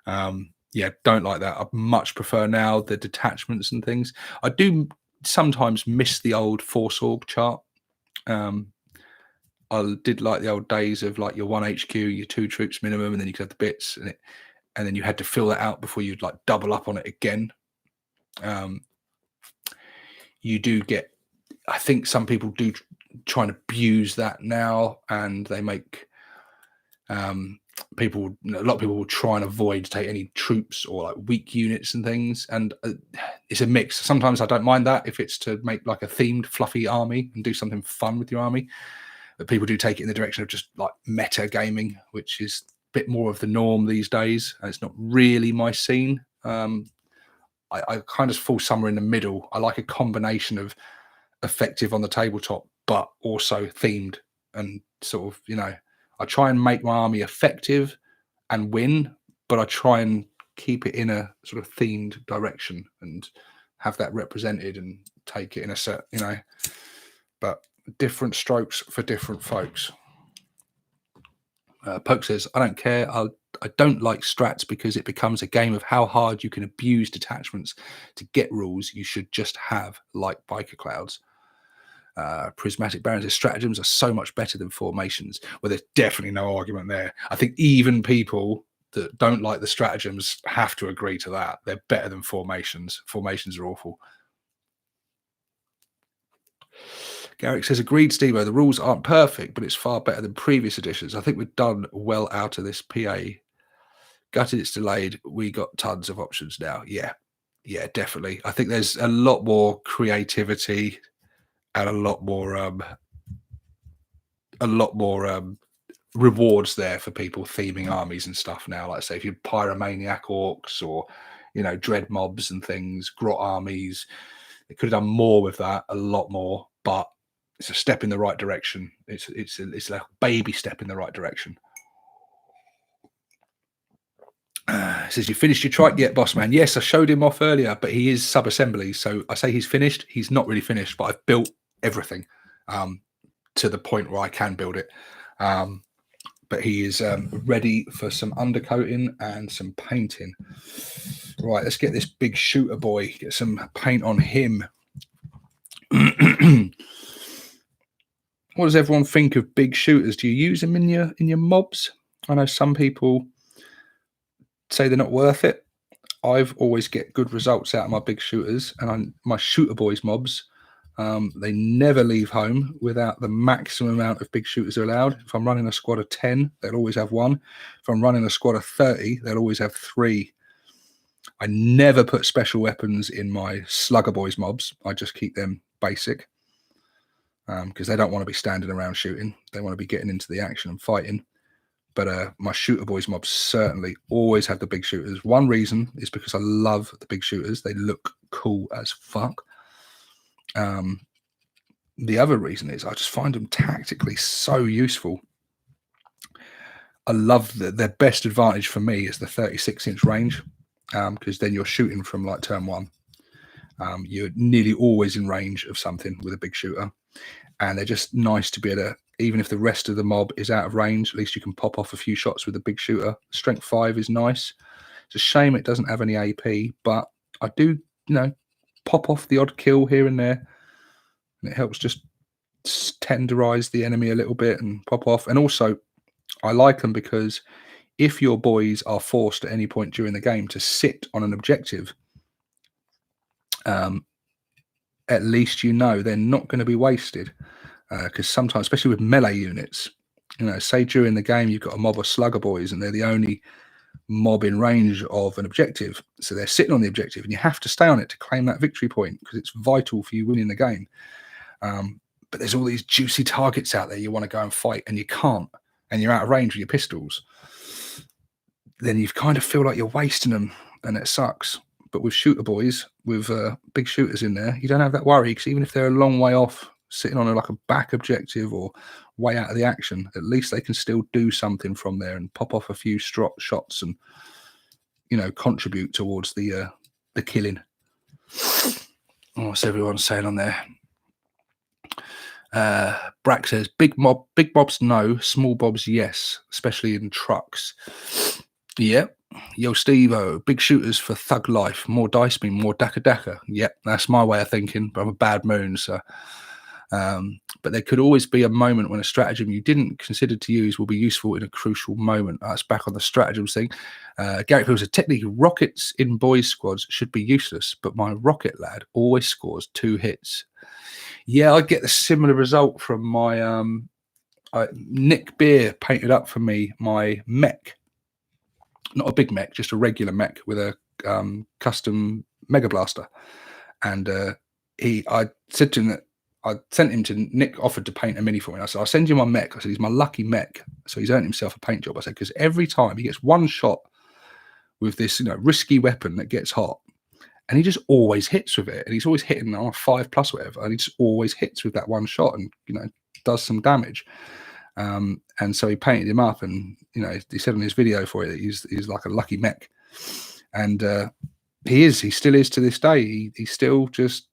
Yeah, don't like that. I much prefer now the detachments and things. I do sometimes miss the old force org chart. I did like the old days of like your 1 HQ, your 2 troops minimum, and then you could have the bits, and then you had to fill that out before you'd like double up on it again. You do get, I think some people do try and abuse that now, and they make a lot of people will try and avoid take any troops or like weak units and things, and it's a mix. Sometimes I don't mind that if it's to make like a themed fluffy army and do something fun with your army. But people do take it in the direction of just like meta gaming, which is a bit more of the norm these days, and it's not really my scene. I kind of fall somewhere in the middle. I like a combination of effective on the tabletop, but also themed, and sort of, you know, I try and make my army effective and win, but I try and keep it in a sort of themed direction and have that represented and take it in a set, you know, but different strokes for different folks. Poke says, I don't care. I don't like strats because it becomes a game of how hard you can abuse detachments to get rules you should just have, like biker clouds. Prismatic barons. His stratagems are so much better than formations. Well, there's definitely no argument there. I think even people that don't like the stratagems have to agree to that. They're better than formations. Formations are awful. Garrick says, agreed, Stevo. The rules aren't perfect, but it's far better than previous editions. I think we've done well out of this PA. Gutted it's delayed. We got tons of options now. Yeah, definitely. I think there's a lot more creativity and a lot more rewards there for people theming armies and stuff now. Like, say, if you're Pyromaniac Orcs or, you know, Dread Mobs and things, Grot armies, they could have done more with that, a lot more, but it's a step in the right direction. It's a baby step in the right direction. Says, you finished your trike yet, boss man? Yes, I showed him off earlier, but he is sub-assembly. So I say he's finished. He's not really finished, but I've built everything to the point where I can build it. But he is ready for some undercoating and some painting. Right, let's get this big shooter boy, get some paint on him. What does everyone think of big shooters? Do you use them in your mobs? I know some people say they're not worth it. I've always get good results out of my big shooters, and my shooter boys mobs, they never leave home without the maximum amount of big shooters are allowed. If I'm running a squad of 10, they'll always have one. If I'm running a squad of 30, they'll always have 3. I never put special weapons in my slugger boys mobs. I just keep them basic because they don't want to be standing around shooting. They want to be getting into the action and fighting. But my shooter boys mobs certainly always have the big shooters. One reason is because I love the big shooters. They look cool as fuck. The other reason is I just find them tactically so useful. I love their best advantage for me is the 36-inch range, because then you're shooting from like turn 1. You're nearly always in range of something with a big shooter, and they're just nice to be able to, even if the rest of the mob is out of range, at least you can pop off a few shots with a big shooter. Strength 5 is nice. It's a shame it doesn't have any AP, but I do, pop off the odd kill here and there, and it helps just tenderize the enemy a little bit and pop off. And also, I like them because if your boys are forced at any point during the game to sit on an objective, at least they're not going to be wasted. Because sometimes, especially with melee units, say during the game you've got a mob of slugger boys and they're the only mob in range of an objective, so they're sitting on the objective and you have to stay on it to claim that victory point because it's vital for you winning the game. But there's all these juicy targets out there you want to go and fight and you can't, and you're out of range with your pistols. Then you kind of feel like you're wasting them, and it sucks. But with shooter boys, with big shooters in there, you don't have that worry, because even if they're a long way off, sitting on a back objective or way out of the action, at least they can still do something from there and pop off a few shots and contribute towards the killing. What's everyone saying on there? Brack says big mobs no, small mobs yes, especially in trucks. Yep. Yo, Steve-O, big shooters for thug life, more dice beam, more daka. Yep, that's my way of thinking, but I'm a bad moon, so but there could always be a moment when a stratagem you didn't consider to use will be useful in a crucial moment. That's back on the stratagems thing. Garrett feels that technically rockets in boys squads should be useless, but my rocket lad always scores 2 hits. Yeah, I get the similar result from my Nick Beer painted up for me my mech. Not a big mech, just a regular mech with a custom Mega Blaster. And I said to him that I sent him to Nick, offered to paint a mini for me. And I said, I'll send you my mech. I said, he's my lucky mech. So he's earned himself a paint job. I said, because every time he gets one shot with this, risky weapon that gets hot, and he just always hits with it. And he's always hitting on a 5+ whatever. And he just always hits with that one shot and, does some damage. And so he painted him up, and he said on his video for it that he's like a lucky mech, and he still is to this day. He's still just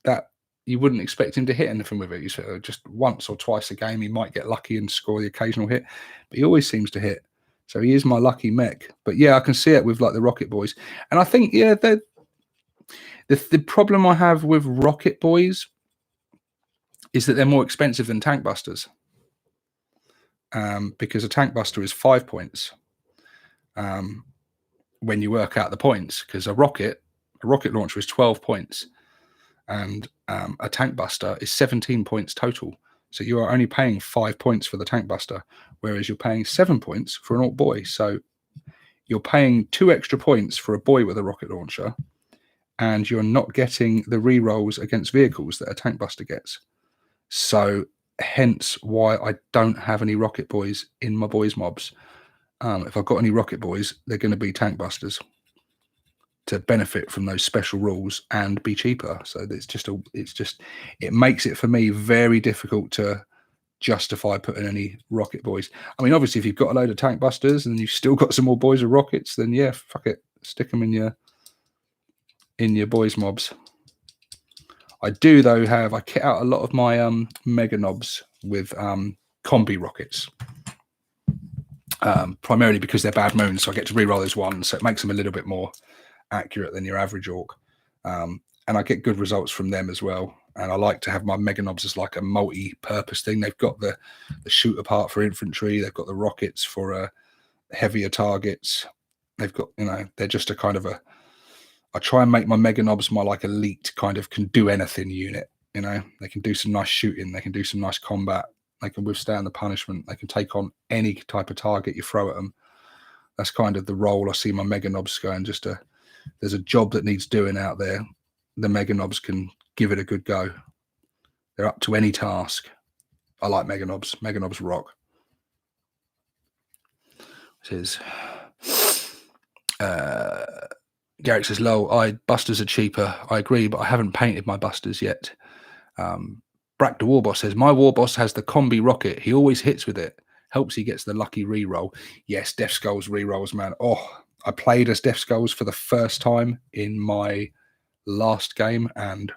that. You wouldn't expect him to hit anything with it. He's just once or twice a game he might get lucky and score the occasional hit, but he always seems to hit. So he is my lucky mech. But yeah, I can see it with the Rocket Boys, and I think the problem I have with Rocket Boys is that they're more expensive than tank busters, because a tank buster is 5 points um, when you work out the points, because a rocket launcher is 12 points, and a tank buster is 17 points total. So you are only paying 5 points for the tank buster, whereas you're paying 7 points for an Ork boy. So you're paying 2 extra points for a boy with a rocket launcher, and you're not getting the re-rolls against vehicles that a tank buster gets. So hence why I don't have any rocket boys in my boys mobs. If I've got any rocket boys, they're going to be tank busters to benefit from those special rules and be cheaper. So it makes it for me very difficult to justify putting any rocket boys. I mean, obviously, if you've got a load of tank busters and you've still got some more boys with rockets, then yeah, fuck it, stick them in your boys mobs. I do though I kit out a lot of my mega knobs with combi rockets, primarily because they're bad moons, so I get to reroll those ones, so it makes them a little bit more accurate than your average Ork, and I get good results from them as well. And I like to have my mega knobs as like a multi-purpose thing. They've got the shooter part for infantry, they've got the rockets for heavier targets, they've got, they're just a kind of I try and make my mega knobs my like elite kind of can do anything unit. They can do some nice shooting, they can do some nice combat, they can withstand the punishment, they can take on any type of target you throw at them. That's kind of the role I see my mega knobs going. There's a job that needs doing out there, the mega knobs can give it a good go. They're up to any task. I like mega knobs. Mega knobs rock. This is Garrick says, lol, busters are cheaper. I agree, but I haven't painted my busters yet. Brack the Warboss says, my Warboss has the combi rocket. He always hits with it. Helps he gets the lucky reroll. Yes, Death Skulls rerolls, man. Oh, I played as Death Skulls for the first time in my last game, and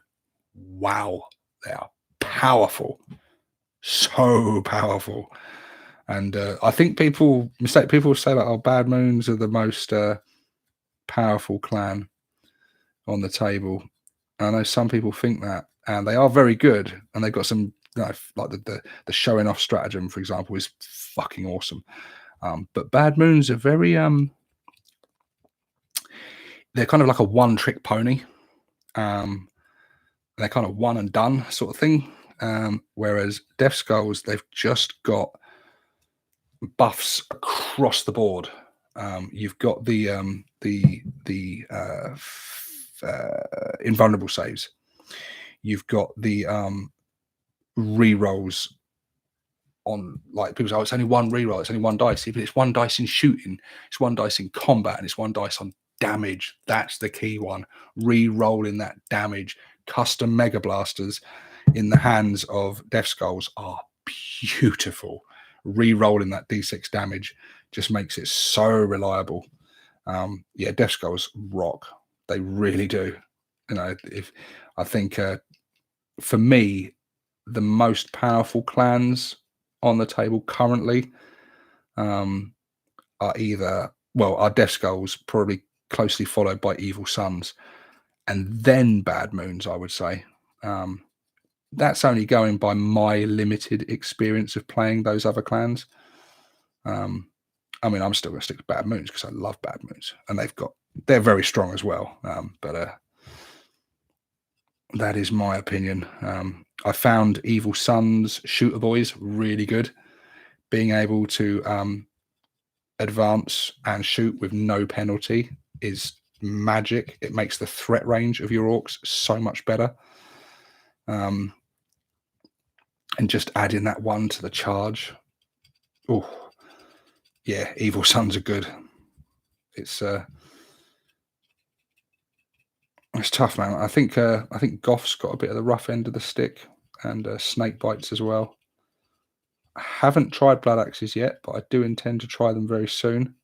wow, they are powerful. So powerful. And I think people say that, oh, Bad Moons are the most powerful clan on the table. I know some people think that, and they are very good, and they've got some like the showing off stratagem, for example, is fucking awesome. But Bad Moons are very they're kind of like a one-trick pony. They're kind of one and done sort of thing. Whereas Death Skulls, they've just got buffs across the board. You've got the invulnerable saves. You've got the re-rolls on, like, people say, oh, it's only one re-roll, it's only one dice. But it's one dice in shooting, it's one dice in combat, and it's one dice on damage. That's the key one. Re-rolling that damage. Custom mega blasters in the hands of Death Skulls are beautiful. Re-rolling that d6 damage just makes it so reliable. Yeah, Death Skulls rock. They really do. If I think for me, the most powerful clans on the table currently are Death Skulls, probably closely followed by Evil Suns, and then Bad Moons, I would say. That's only going by my limited experience of playing those other clans. I mean, I'm still going to stick to Bad Moons because I love Bad Moons, and they're very strong as well. But that is my opinion. I found Evil Suns Shooter Boys really good. Being able to advance and shoot with no penalty is magic. It makes the threat range of your Orks so much better. And just adding that one to the charge. Oh, yeah, Evil Suns are good. It's tough, man. I think Goff's got a bit of the rough end of the stick, and Snake Bites as well. I haven't tried Blood Axes yet, but I do intend to try them very soon,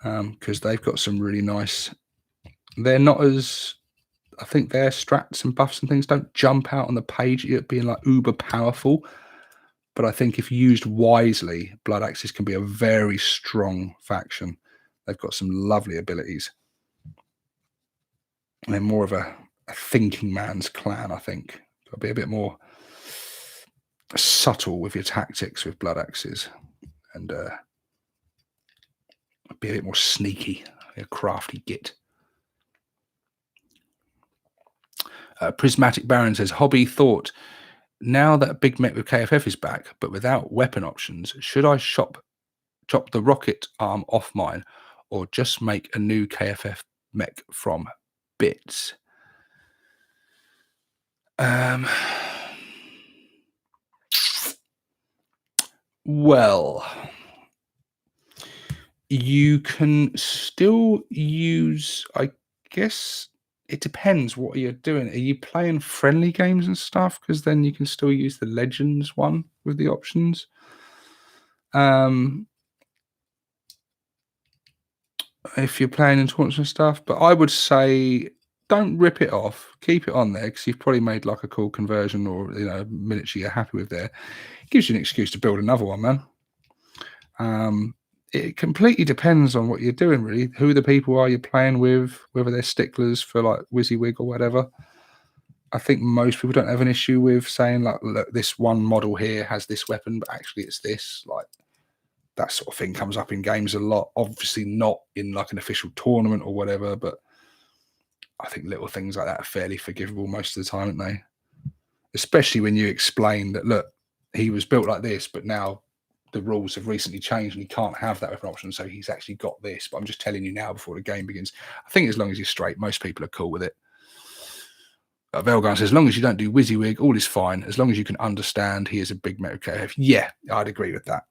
because they've got some really nice. They're not as, I think their strats and buffs and things don't jump out on the page at being like uber powerful. But I think if used wisely, Blood Axes can be a very strong faction. They've got some lovely abilities. And they're more of a thinking man's clan, I think. They'll be a bit more subtle with your tactics with blood axes, and be a bit more sneaky, a crafty git. Prismatic Baron says, hobby thought, now that Big Mech with KFF is back, but without weapon options, should I chop the rocket arm off mine, or just make a new KFF mech from bits? Well, you can still use, I guess it depends what you're doing. Are you playing friendly games and stuff? Because then you can still use the Legends one with the options. If you're playing in tournaments and stuff, but I would say don't rip it off. Keep it on there because you've probably made like a cool conversion or miniature you're happy with there. It gives you an excuse to build another one, man. It completely depends on what you're doing, really. Who the people are you're playing with, whether they're sticklers for like WYSIWYG or whatever. I think most people don't have an issue with saying like, look, this one model here has this weapon, but actually it's this. Like that sort of thing comes up in games a lot. Obviously not in like an official tournament or whatever, but I think little things like that are fairly forgivable most of the time, aren't they? Especially when you explain that, look, he was built like this, but now the rules have recently changed and he can't have that weapon option, so he's actually got this. But I'm just telling you now before the game begins. I think as long as you're straight, most people are cool with it. Velgar says, as long as you don't do WYSIWYG, all is fine. As long as you can understand he is a big mech KF. Yeah, I'd agree with that.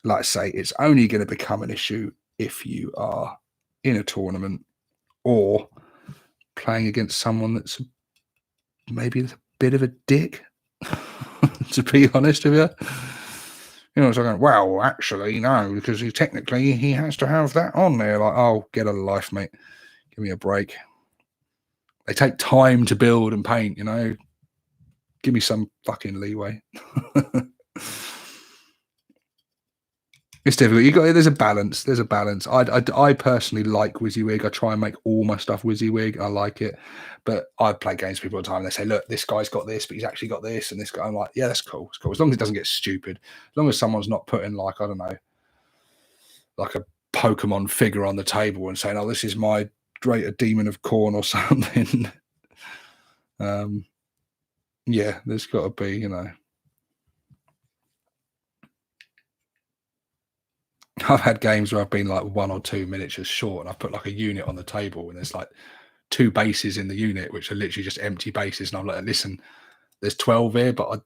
Like I say, it's only going to become an issue if you are in a tournament or playing against someone that's maybe a bit of a dick, to be honest with you. You know, it's like, well, actually, no, because he has to have that on there. Like, oh, get a life, mate. Give me a break. They take time to build and paint, you know. Give me some fucking leeway. It's difficult. There's a balance. There's a balance. I personally like WYSIWYG. I try and make all my stuff WYSIWYG. I like it, but I play games with people all the time. They say, "Look, this guy's got this, but he's actually got this," and this guy. I'm like, "Yeah, that's cool. It's cool. As long as it doesn't get stupid. As long as someone's not putting like I don't know, like a Pokemon figure on the table and saying, "Oh, this is my greater demon of corn" or something." Yeah, there's got to be, you know. I've had games where I've been like 1 or 2 miniatures short and I've put like a unit on the table and there's like 2 bases in the unit, which are literally just empty bases. And I'm like, listen, there's 12 here, but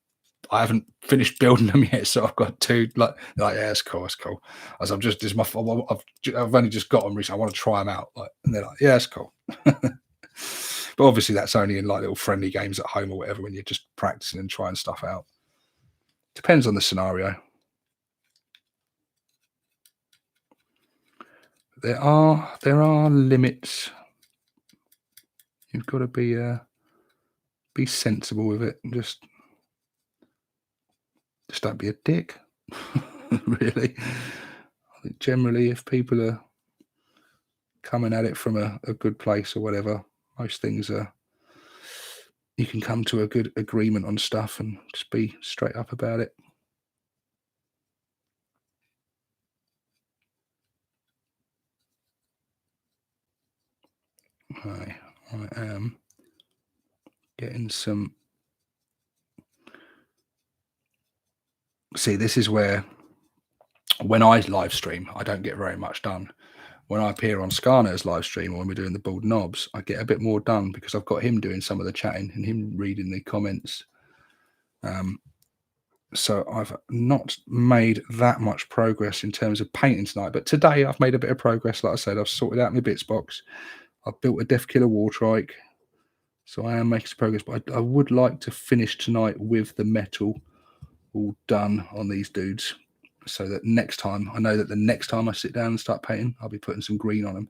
I haven't finished building them yet. So I've got 2, like yeah, it's cool. It's cool. As I'm just, I've only just got them recently. I want to try them out. Like, and they're like, yeah, it's cool. But obviously that's only in like little friendly games at home or whatever, when you're just practicing and trying stuff out. Depends on the scenario. There are limits. You've got to be sensible with it. And just don't be a dick. Really, I think generally, if people are coming at it from a good place or whatever, most things are. You can come to a good agreement on stuff and just be straight up about it. I am getting some. See, this is where when I live stream, I don't get very much done. When I appear on Skarner's live stream or when we're doing the Bald Knobs, I get a bit more done because I've got him doing some of the chatting and him reading the comments. So I've not made that much progress in terms of painting tonight, but today I've made a bit of progress. Like I said, I've sorted out my bits box. I've built a Deffkilla Wartrike, so I am making some progress. But I would like to finish tonight with the metal all done on these dudes, so that next time, I know that the next time I sit down and start painting, I'll be putting some green on them.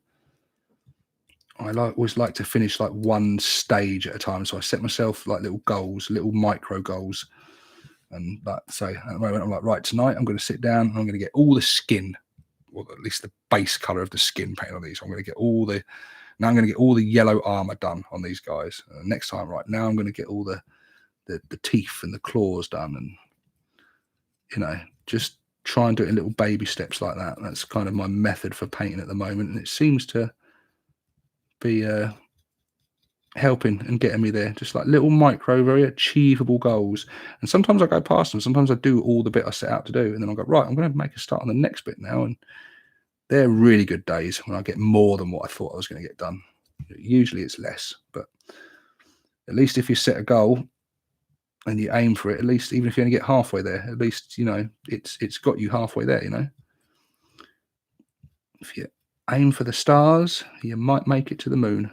I always like to finish like one stage at a time, so I set myself like little goals, little micro goals. And so at the moment, I'm like, right, tonight I'm going to sit down and I'm going to get all the skin, or at least the base color of the skin painted on these. I'm going to get all the, now I'm going to get all the yellow armor done on these guys. Next time, right, now I'm going to get all the the teeth and the claws done, and just try and do it in little baby steps like that. That's kind of my method for painting at the moment, and it seems to be helping and getting me there. Just like little micro, very achievable goals. And sometimes I go past them. Sometimes I do all the bit I set out to do, and then I'll go, right, I'm going to make a start on the next bit now. And they're really good days when I get more than what I thought I was going to get done. Usually it's less, but at least if you set a goal and you aim for it, at least even if you only get halfway there, at least it's got you halfway there. If you aim for the stars, you might make it to the moon.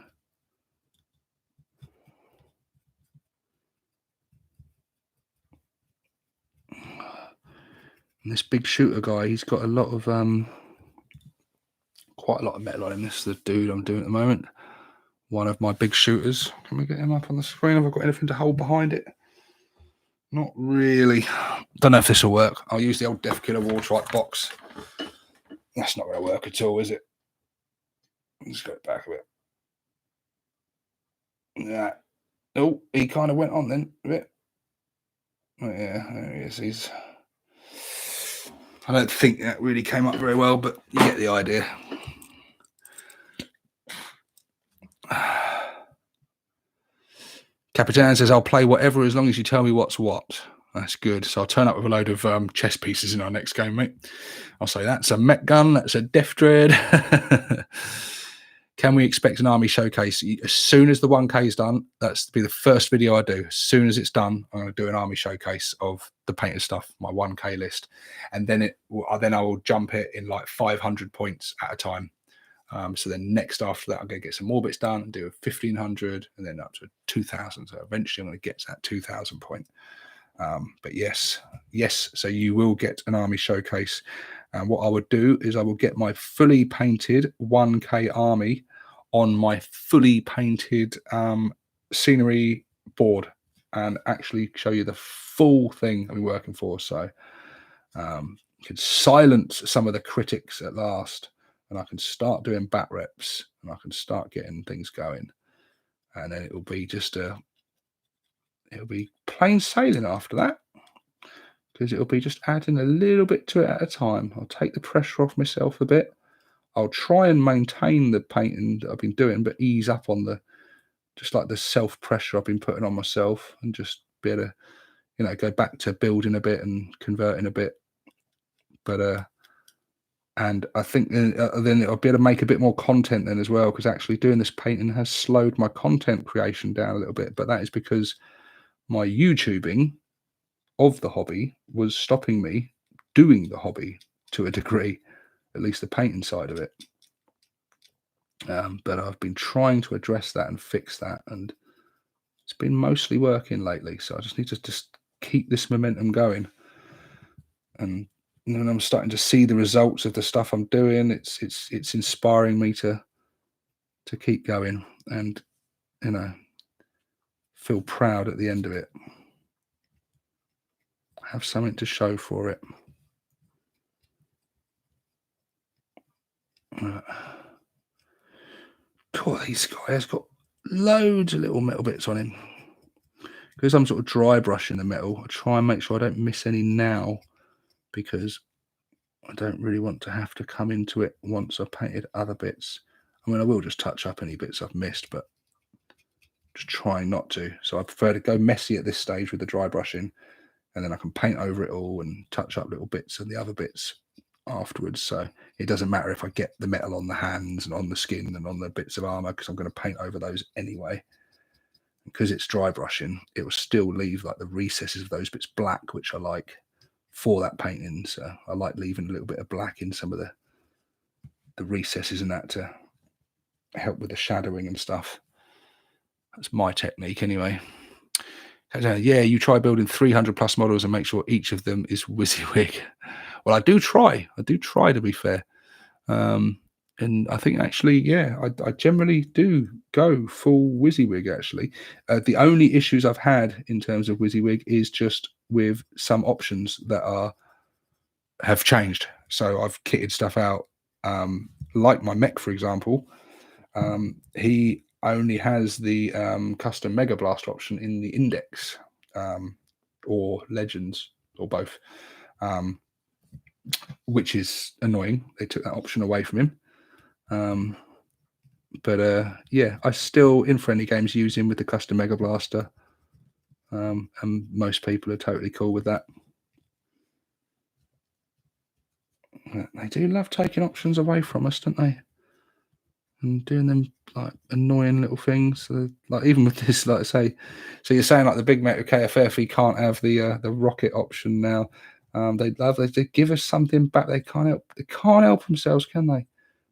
And this big shooter guy, he's got a lot of quite a lot of metal on him. This is the dude I'm doing at the moment. One of my big shooters. Can we get him up on the screen? Have I got anything to hold behind it? Not really. Don't know if this will work. I'll use the old Def-Killer Waterite box. That's not going to work at all, is it? Let's go back a bit. Yeah. Oh, he kind of went on then a bit. Oh, yeah, there he is. I don't think that really came up very well, but you get the idea. Capitan says, I'll play whatever as long as you tell me what's what. That's good. So I'll turn up with a load of chess pieces in our next game, mate. I'll say that's a mech gun. That's a Def Dread. Can we expect an army showcase? As soon as the 1K is done, that's to be the first video I do. As soon as it's done, I'm going to do an army showcase of the painted stuff, my 1K list. And then I will jump it in like 500 points at a time. So then next after that, I'm going to get some more bits done and do a 1500 and then up to 2000. So eventually I'm going to get to that 2000 point. But yes. So you will get an army showcase. And what I would do is I will get my fully painted 1K army on my fully painted scenery board and actually show you the full thing I'll be working for. So you can silence some of the critics at last, and I can start doing bat reps, and I can start getting things going. And then it'll be it'll be plain sailing after that, because it'll be just adding a little bit to it at a time. I'll take the pressure off myself a bit. I'll try and maintain the painting that I've been doing, but ease up on the self pressure I've been putting on myself, and just be able to, go back to building a bit and converting a bit. But and I think then I'll be able to make a bit more content then as well, because actually doing this painting has slowed my content creation down a little bit. But that is because my YouTubing of the hobby was stopping me doing the hobby to a degree, at least the painting side of it. But I've been trying to address that and fix that, and it's been mostly working lately. So I just need to just keep this momentum going, and then I'm starting to see the results of the stuff I'm doing. It's inspiring me to keep going, and feel proud at the end of it. Have something to show for it. Cool, this guy has got loads of little metal bits on him. Because I'm sort of dry brushing the metal, I try and make sure I don't miss any now, because I don't really want to have to come into it once I've painted other bits. I mean, I will just touch up any bits I've missed, but just trying not to. So I prefer to go messy at this stage with the dry brushing, and then I can paint over it all and touch up little bits and the other bits afterwards. So it doesn't matter if I get the metal on the hands and on the skin and on the bits of armor, because I'm going to paint over those anyway. Because it's dry brushing, it will still leave like the recesses of those bits black, which I like for that painting. So I like leaving a little bit of black in some of the recesses and that to help with the shadowing and stuff. That's my technique anyway. Yeah, you try building 300 plus models and make sure each of them is WYSIWYG. Well, I do try to be fair. And I think actually, yeah, I generally do go full WYSIWYG actually. The only issues I've had in terms of WYSIWYG is just with some options that have changed. So I've kitted stuff out, like my mech, for example. He only has the custom Mega Blast option in the index, or Legends, or both, which is annoying. They took that option away from him. But yeah, I still, in friendly games, use him with the custom Mega Blaster. And most people are totally cool with that. They do love taking options away from us, don't they? And doing them like annoying little things. So, like even with this, like I say, so you're saying like the Big Mech KFF, he can't have the rocket option now. They give us something back. They can't help themselves, can they?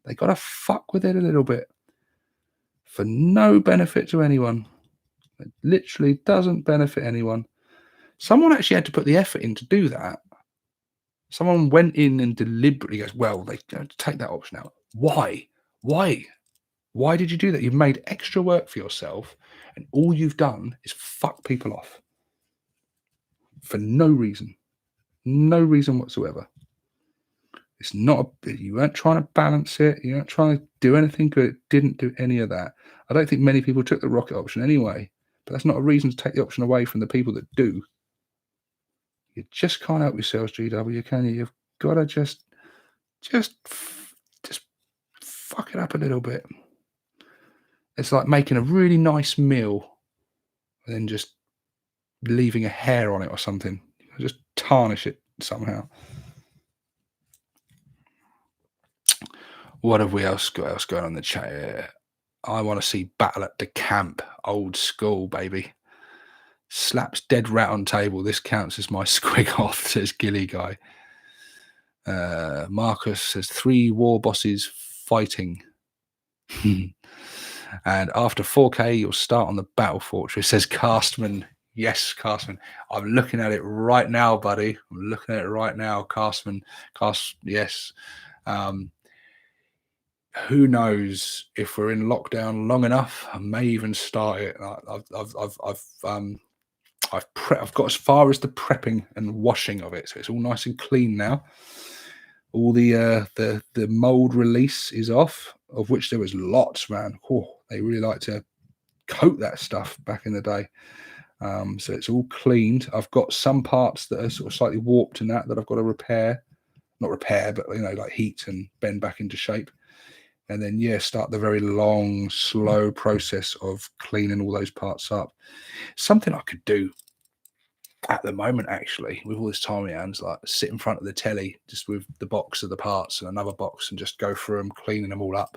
They got to fuck with it a little bit for no benefit to anyone. It literally doesn't benefit anyone. Someone actually had to put the effort in to do that. Someone went in and deliberately goes, well, they don't take that option out. Why? Why did you do that? You've made extra work for yourself, and all you've done is fuck people off for no reason whatsoever. It's not you weren't trying to balance it. You weren't trying to do anything good. It didn't do any of that. I don't think many people took the rocket option anyway, but that's not a reason to take the option away from the people that do. You just can't help yourselves, GW, can you? You've got to just fuck it up a little bit. It's like making a really nice meal and then just leaving a hair on it or something. Just tarnish it somehow. What have we else got going on in the chat here? I want to see Battle at the Camp. Old school, baby. Slaps dead rat on table. This counts as my squig off, says Gilly Guy. Marcus says 3 war bosses fighting. And after 4K, you'll start on the Battle Fortress, says Castman. Yes, Castman. I'm looking at it right now, buddy. I'm looking at it right now, Castman. Yes. Who knows if we're in lockdown long enough? I may even start it. I've got as far as the prepping and washing of it, so it's all nice and clean now. All the mold release is off, of which there was lots, man. Oh, they really like to coat that stuff back in the day. So it's all cleaned. I've got some parts that are sort of slightly warped and that I've got to repair. Not repair, but like heat and bend back into shape. And then, yeah, start the very long, slow process of cleaning all those parts up. Something I could do at the moment, actually, with all this time in my hands, like sit in front of the telly just with the box of the parts and another box and just go through them, cleaning them all up,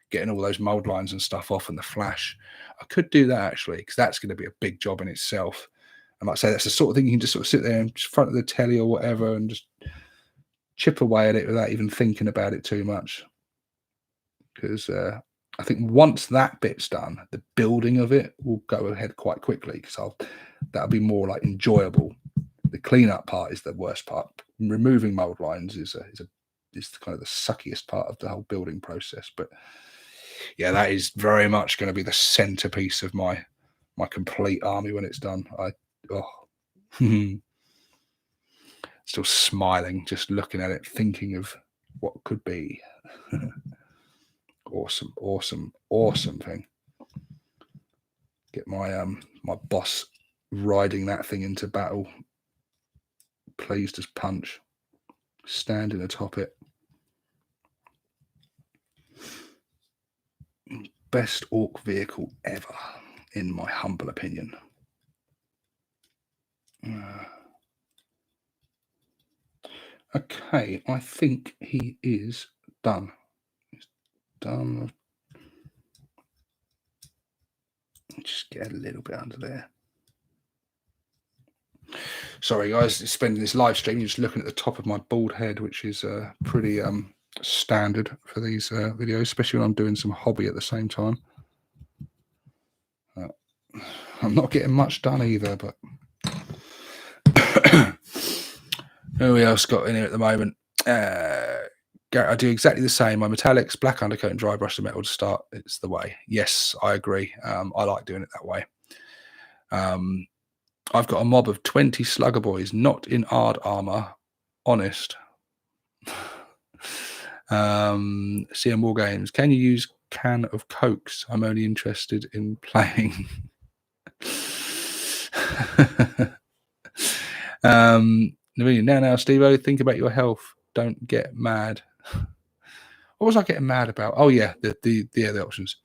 getting all those mold lines and stuff off and the flash. I could do that, actually, because that's going to be a big job in itself. And like I say, that's the sort of thing you can just sort of sit there in front of the telly or whatever and just chip away at it without even thinking about it too much. Because I think once that bit's done, the building of it will go ahead quite quickly, because that'll be more like enjoyable. The cleanup part is the worst part. Removing mold lines is kind of the suckiest part of the whole building process. But yeah, that is very much going to be the centerpiece of my complete army when it's done. Still smiling just looking at it, thinking of what could be. Awesome thing. Get my my boss riding that thing into battle, pleased as punch, standing atop it. Best orc vehicle ever, in my humble opinion. Okay, I think he is done. He's done. Just get a little bit under there. Sorry, guys, spending this live stream just looking at the top of my bald head, which is pretty standard for these videos, especially when I'm doing some hobby at the same time. I'm not getting much done either, but who else got in here at the moment? I do exactly the same. My metallics, black undercoat, and dry brush the metal to start. It's the way. Yes, I agree. I like doing it that way. I've got a mob of 20 slugger boys, not in hard armor. Honest. CM War Games. Can you use can of Cokes? I'm only interested in playing. Now, Steve-O, think about your health. Don't get mad. What was I getting mad about? Oh yeah, the options.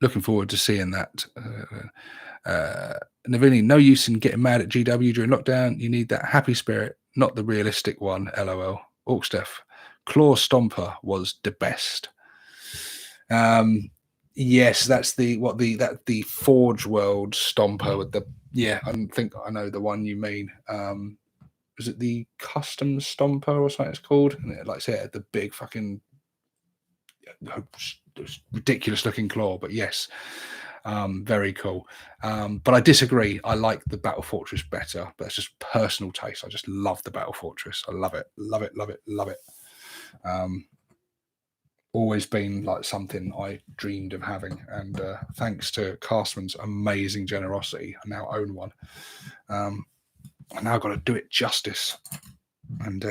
Looking forward to seeing that. Navini, no use in getting mad at GW during lockdown. You need that happy spirit, not the realistic one. LOL. Orksteph, Claw Stomper was the best. Yes, that's the Forge World Stomper with the I think I know the one you mean. Was it the Custom Stomper or something it's called? And it, like I said, the big fucking ridiculous looking claw, but yes, very cool. But I disagree. I like the Battle Fortress better, but it's just personal taste. I just love the Battle Fortress. I love it, love it, love it, love it. Always been like something I dreamed of having, and thanks to Castman's amazing generosity, I now own one. I now got to do it justice and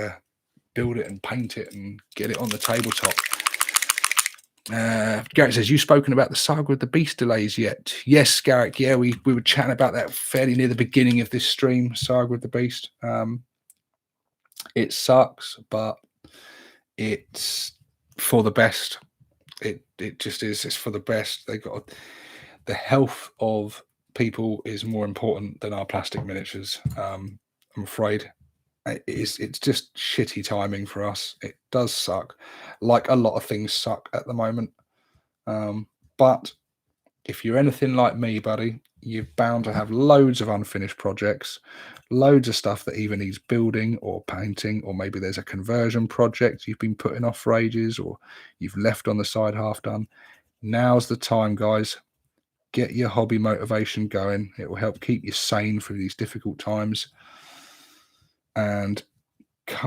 build it and paint it and get it on the tabletop. Garrett says, you've spoken about the Saga of the Beast delays yet? Yes, Garrett. Yeah, we were chatting about that fairly near the beginning of this stream, Saga of the Beast. It sucks, but it's for the best. It just is. It's for the best. They got the health of people is more important than our plastic miniatures. I'm afraid. It's just shitty timing for us. It does suck, like a lot of things suck at the moment. But if you're anything like me, buddy, you're bound to have loads of unfinished projects, loads of stuff that either needs building or painting, or maybe there's a conversion project you've been putting off for ages, or you've left on the side half done. Now's the time, guys. Get your hobby motivation going. It will help keep you sane through these difficult times. And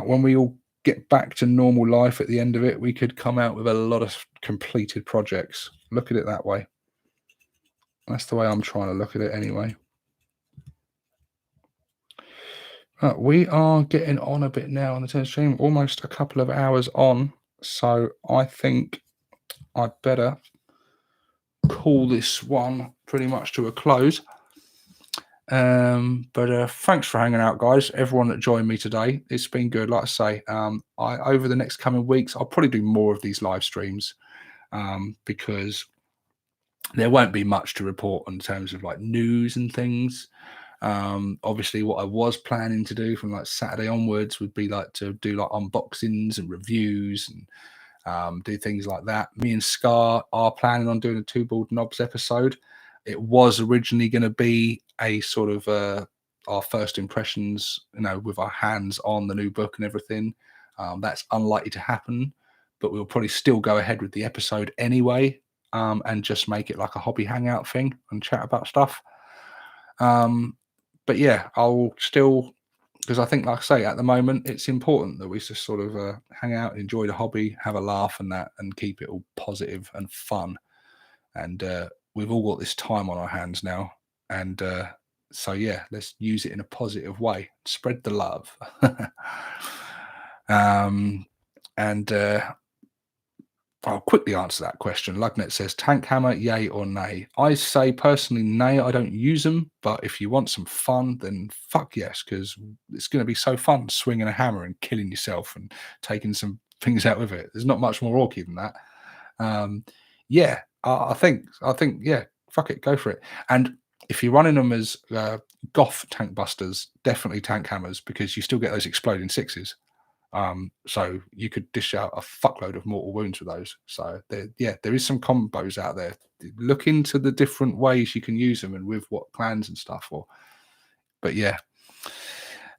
when we all get back to normal life at the end of it, we could come out with a lot of completed projects. Look at it that way. That's the way I'm trying to look at it anyway. We are getting on a bit now on the 10 stream, almost a couple of hours on. So I think I'd better call this one pretty much to a close. But thanks for hanging out, guys. Everyone that joined me today, it's been good. Like I say, over the next coming weeks, I'll probably do more of these live streams because there won't be much to report in terms of like news and things. Obviously, what I was planning to do from like Saturday onwards would be like to do like unboxings and reviews and do things like that. Me and Scar are planning on doing a Two Bald Knobs episode. It was originally going to be a sort of our first impressions, with our hands on the new book and everything. That's unlikely to happen, but we'll probably still go ahead with the episode anyway, and just make it like a hobby hangout thing and chat about stuff. But yeah, I'll still, because I think, like I say, at the moment, it's important that we just sort of hang out, enjoy the hobby, have a laugh and that, and keep it all positive and fun. And we've all got this time on our hands now. And so, yeah, let's use it in a positive way. Spread the love. I'll quickly answer that question. Lugnet says, tank hammer, yay or nay? I say personally, nay, I don't use them. But if you want some fun, then fuck yes, because it's going to be so fun swinging a hammer and killing yourself and taking some things out with it. There's not much more orky than that. I think, yeah, fuck it, go for it. And if you're running them as goth tank busters, definitely tank hammers, because you still get those exploding sixes. So you could dish out a fuckload of mortal wounds with those. So there is some combos out there. Look into the different ways you can use them and with what clans and stuff. But yeah.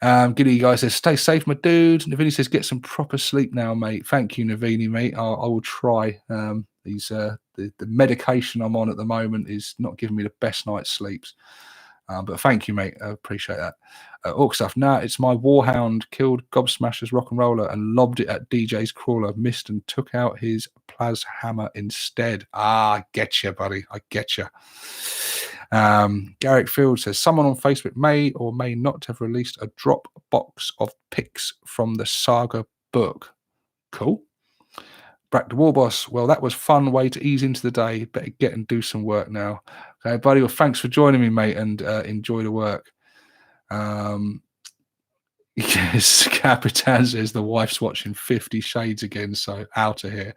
Giddy guy says, stay safe, my dude. Navini says, get some proper sleep now, mate. Thank you, Navini, mate. I will try. The medication I'm on at the moment is not giving me the best night's sleeps. But thank you, mate. I appreciate that. Orc stuff. Nah, it's my Warhound killed Gobsmasher's rock and roller and lobbed it at DJ's crawler, missed and took out his Plaz hammer instead. I get you, buddy. I get you. Garrick Field says, someone on Facebook may or may not have released a drop box of pics from the Saga book. Cool. Brack the War Boss. Well, that was fun way to ease into the day. Better get and do some work now. Okay, buddy. Well, thanks for joining me, mate, and enjoy the work. Yes, Capitan says the wife's watching 50 Shades again, so out of here.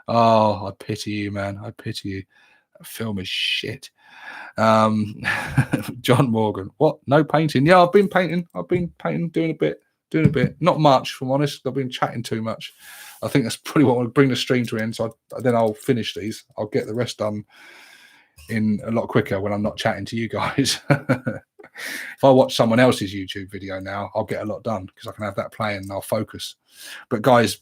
Oh, I pity you, man. I pity you. That film is shit. John Morgan, what? No painting? Yeah, I've been painting. Doing a bit. Not much, if I'm honest. I've been chatting too much. I think that's probably what will bring the stream to an end. So then I'll finish these. I'll get the rest done in a lot quicker when I'm not chatting to you guys. If I watch someone else's YouTube video now, I'll get a lot done because I can have that playing and I'll focus. But guys,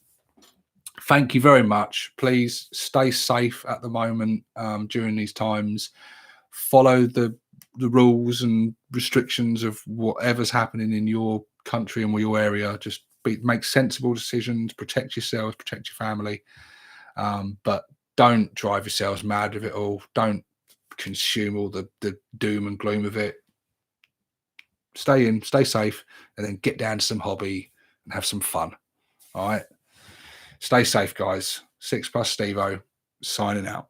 thank you very much. Please stay safe at the moment during these times. Follow the rules and restrictions of whatever's happening in your country and your area. Just make sensible decisions, protect yourselves, protect your family. But don't drive yourselves mad with it all. Don't consume all the doom and gloom of it. Stay in, stay safe, and then get down to some hobby and have some fun. All right. Stay safe, guys. 6+ Stevo signing out.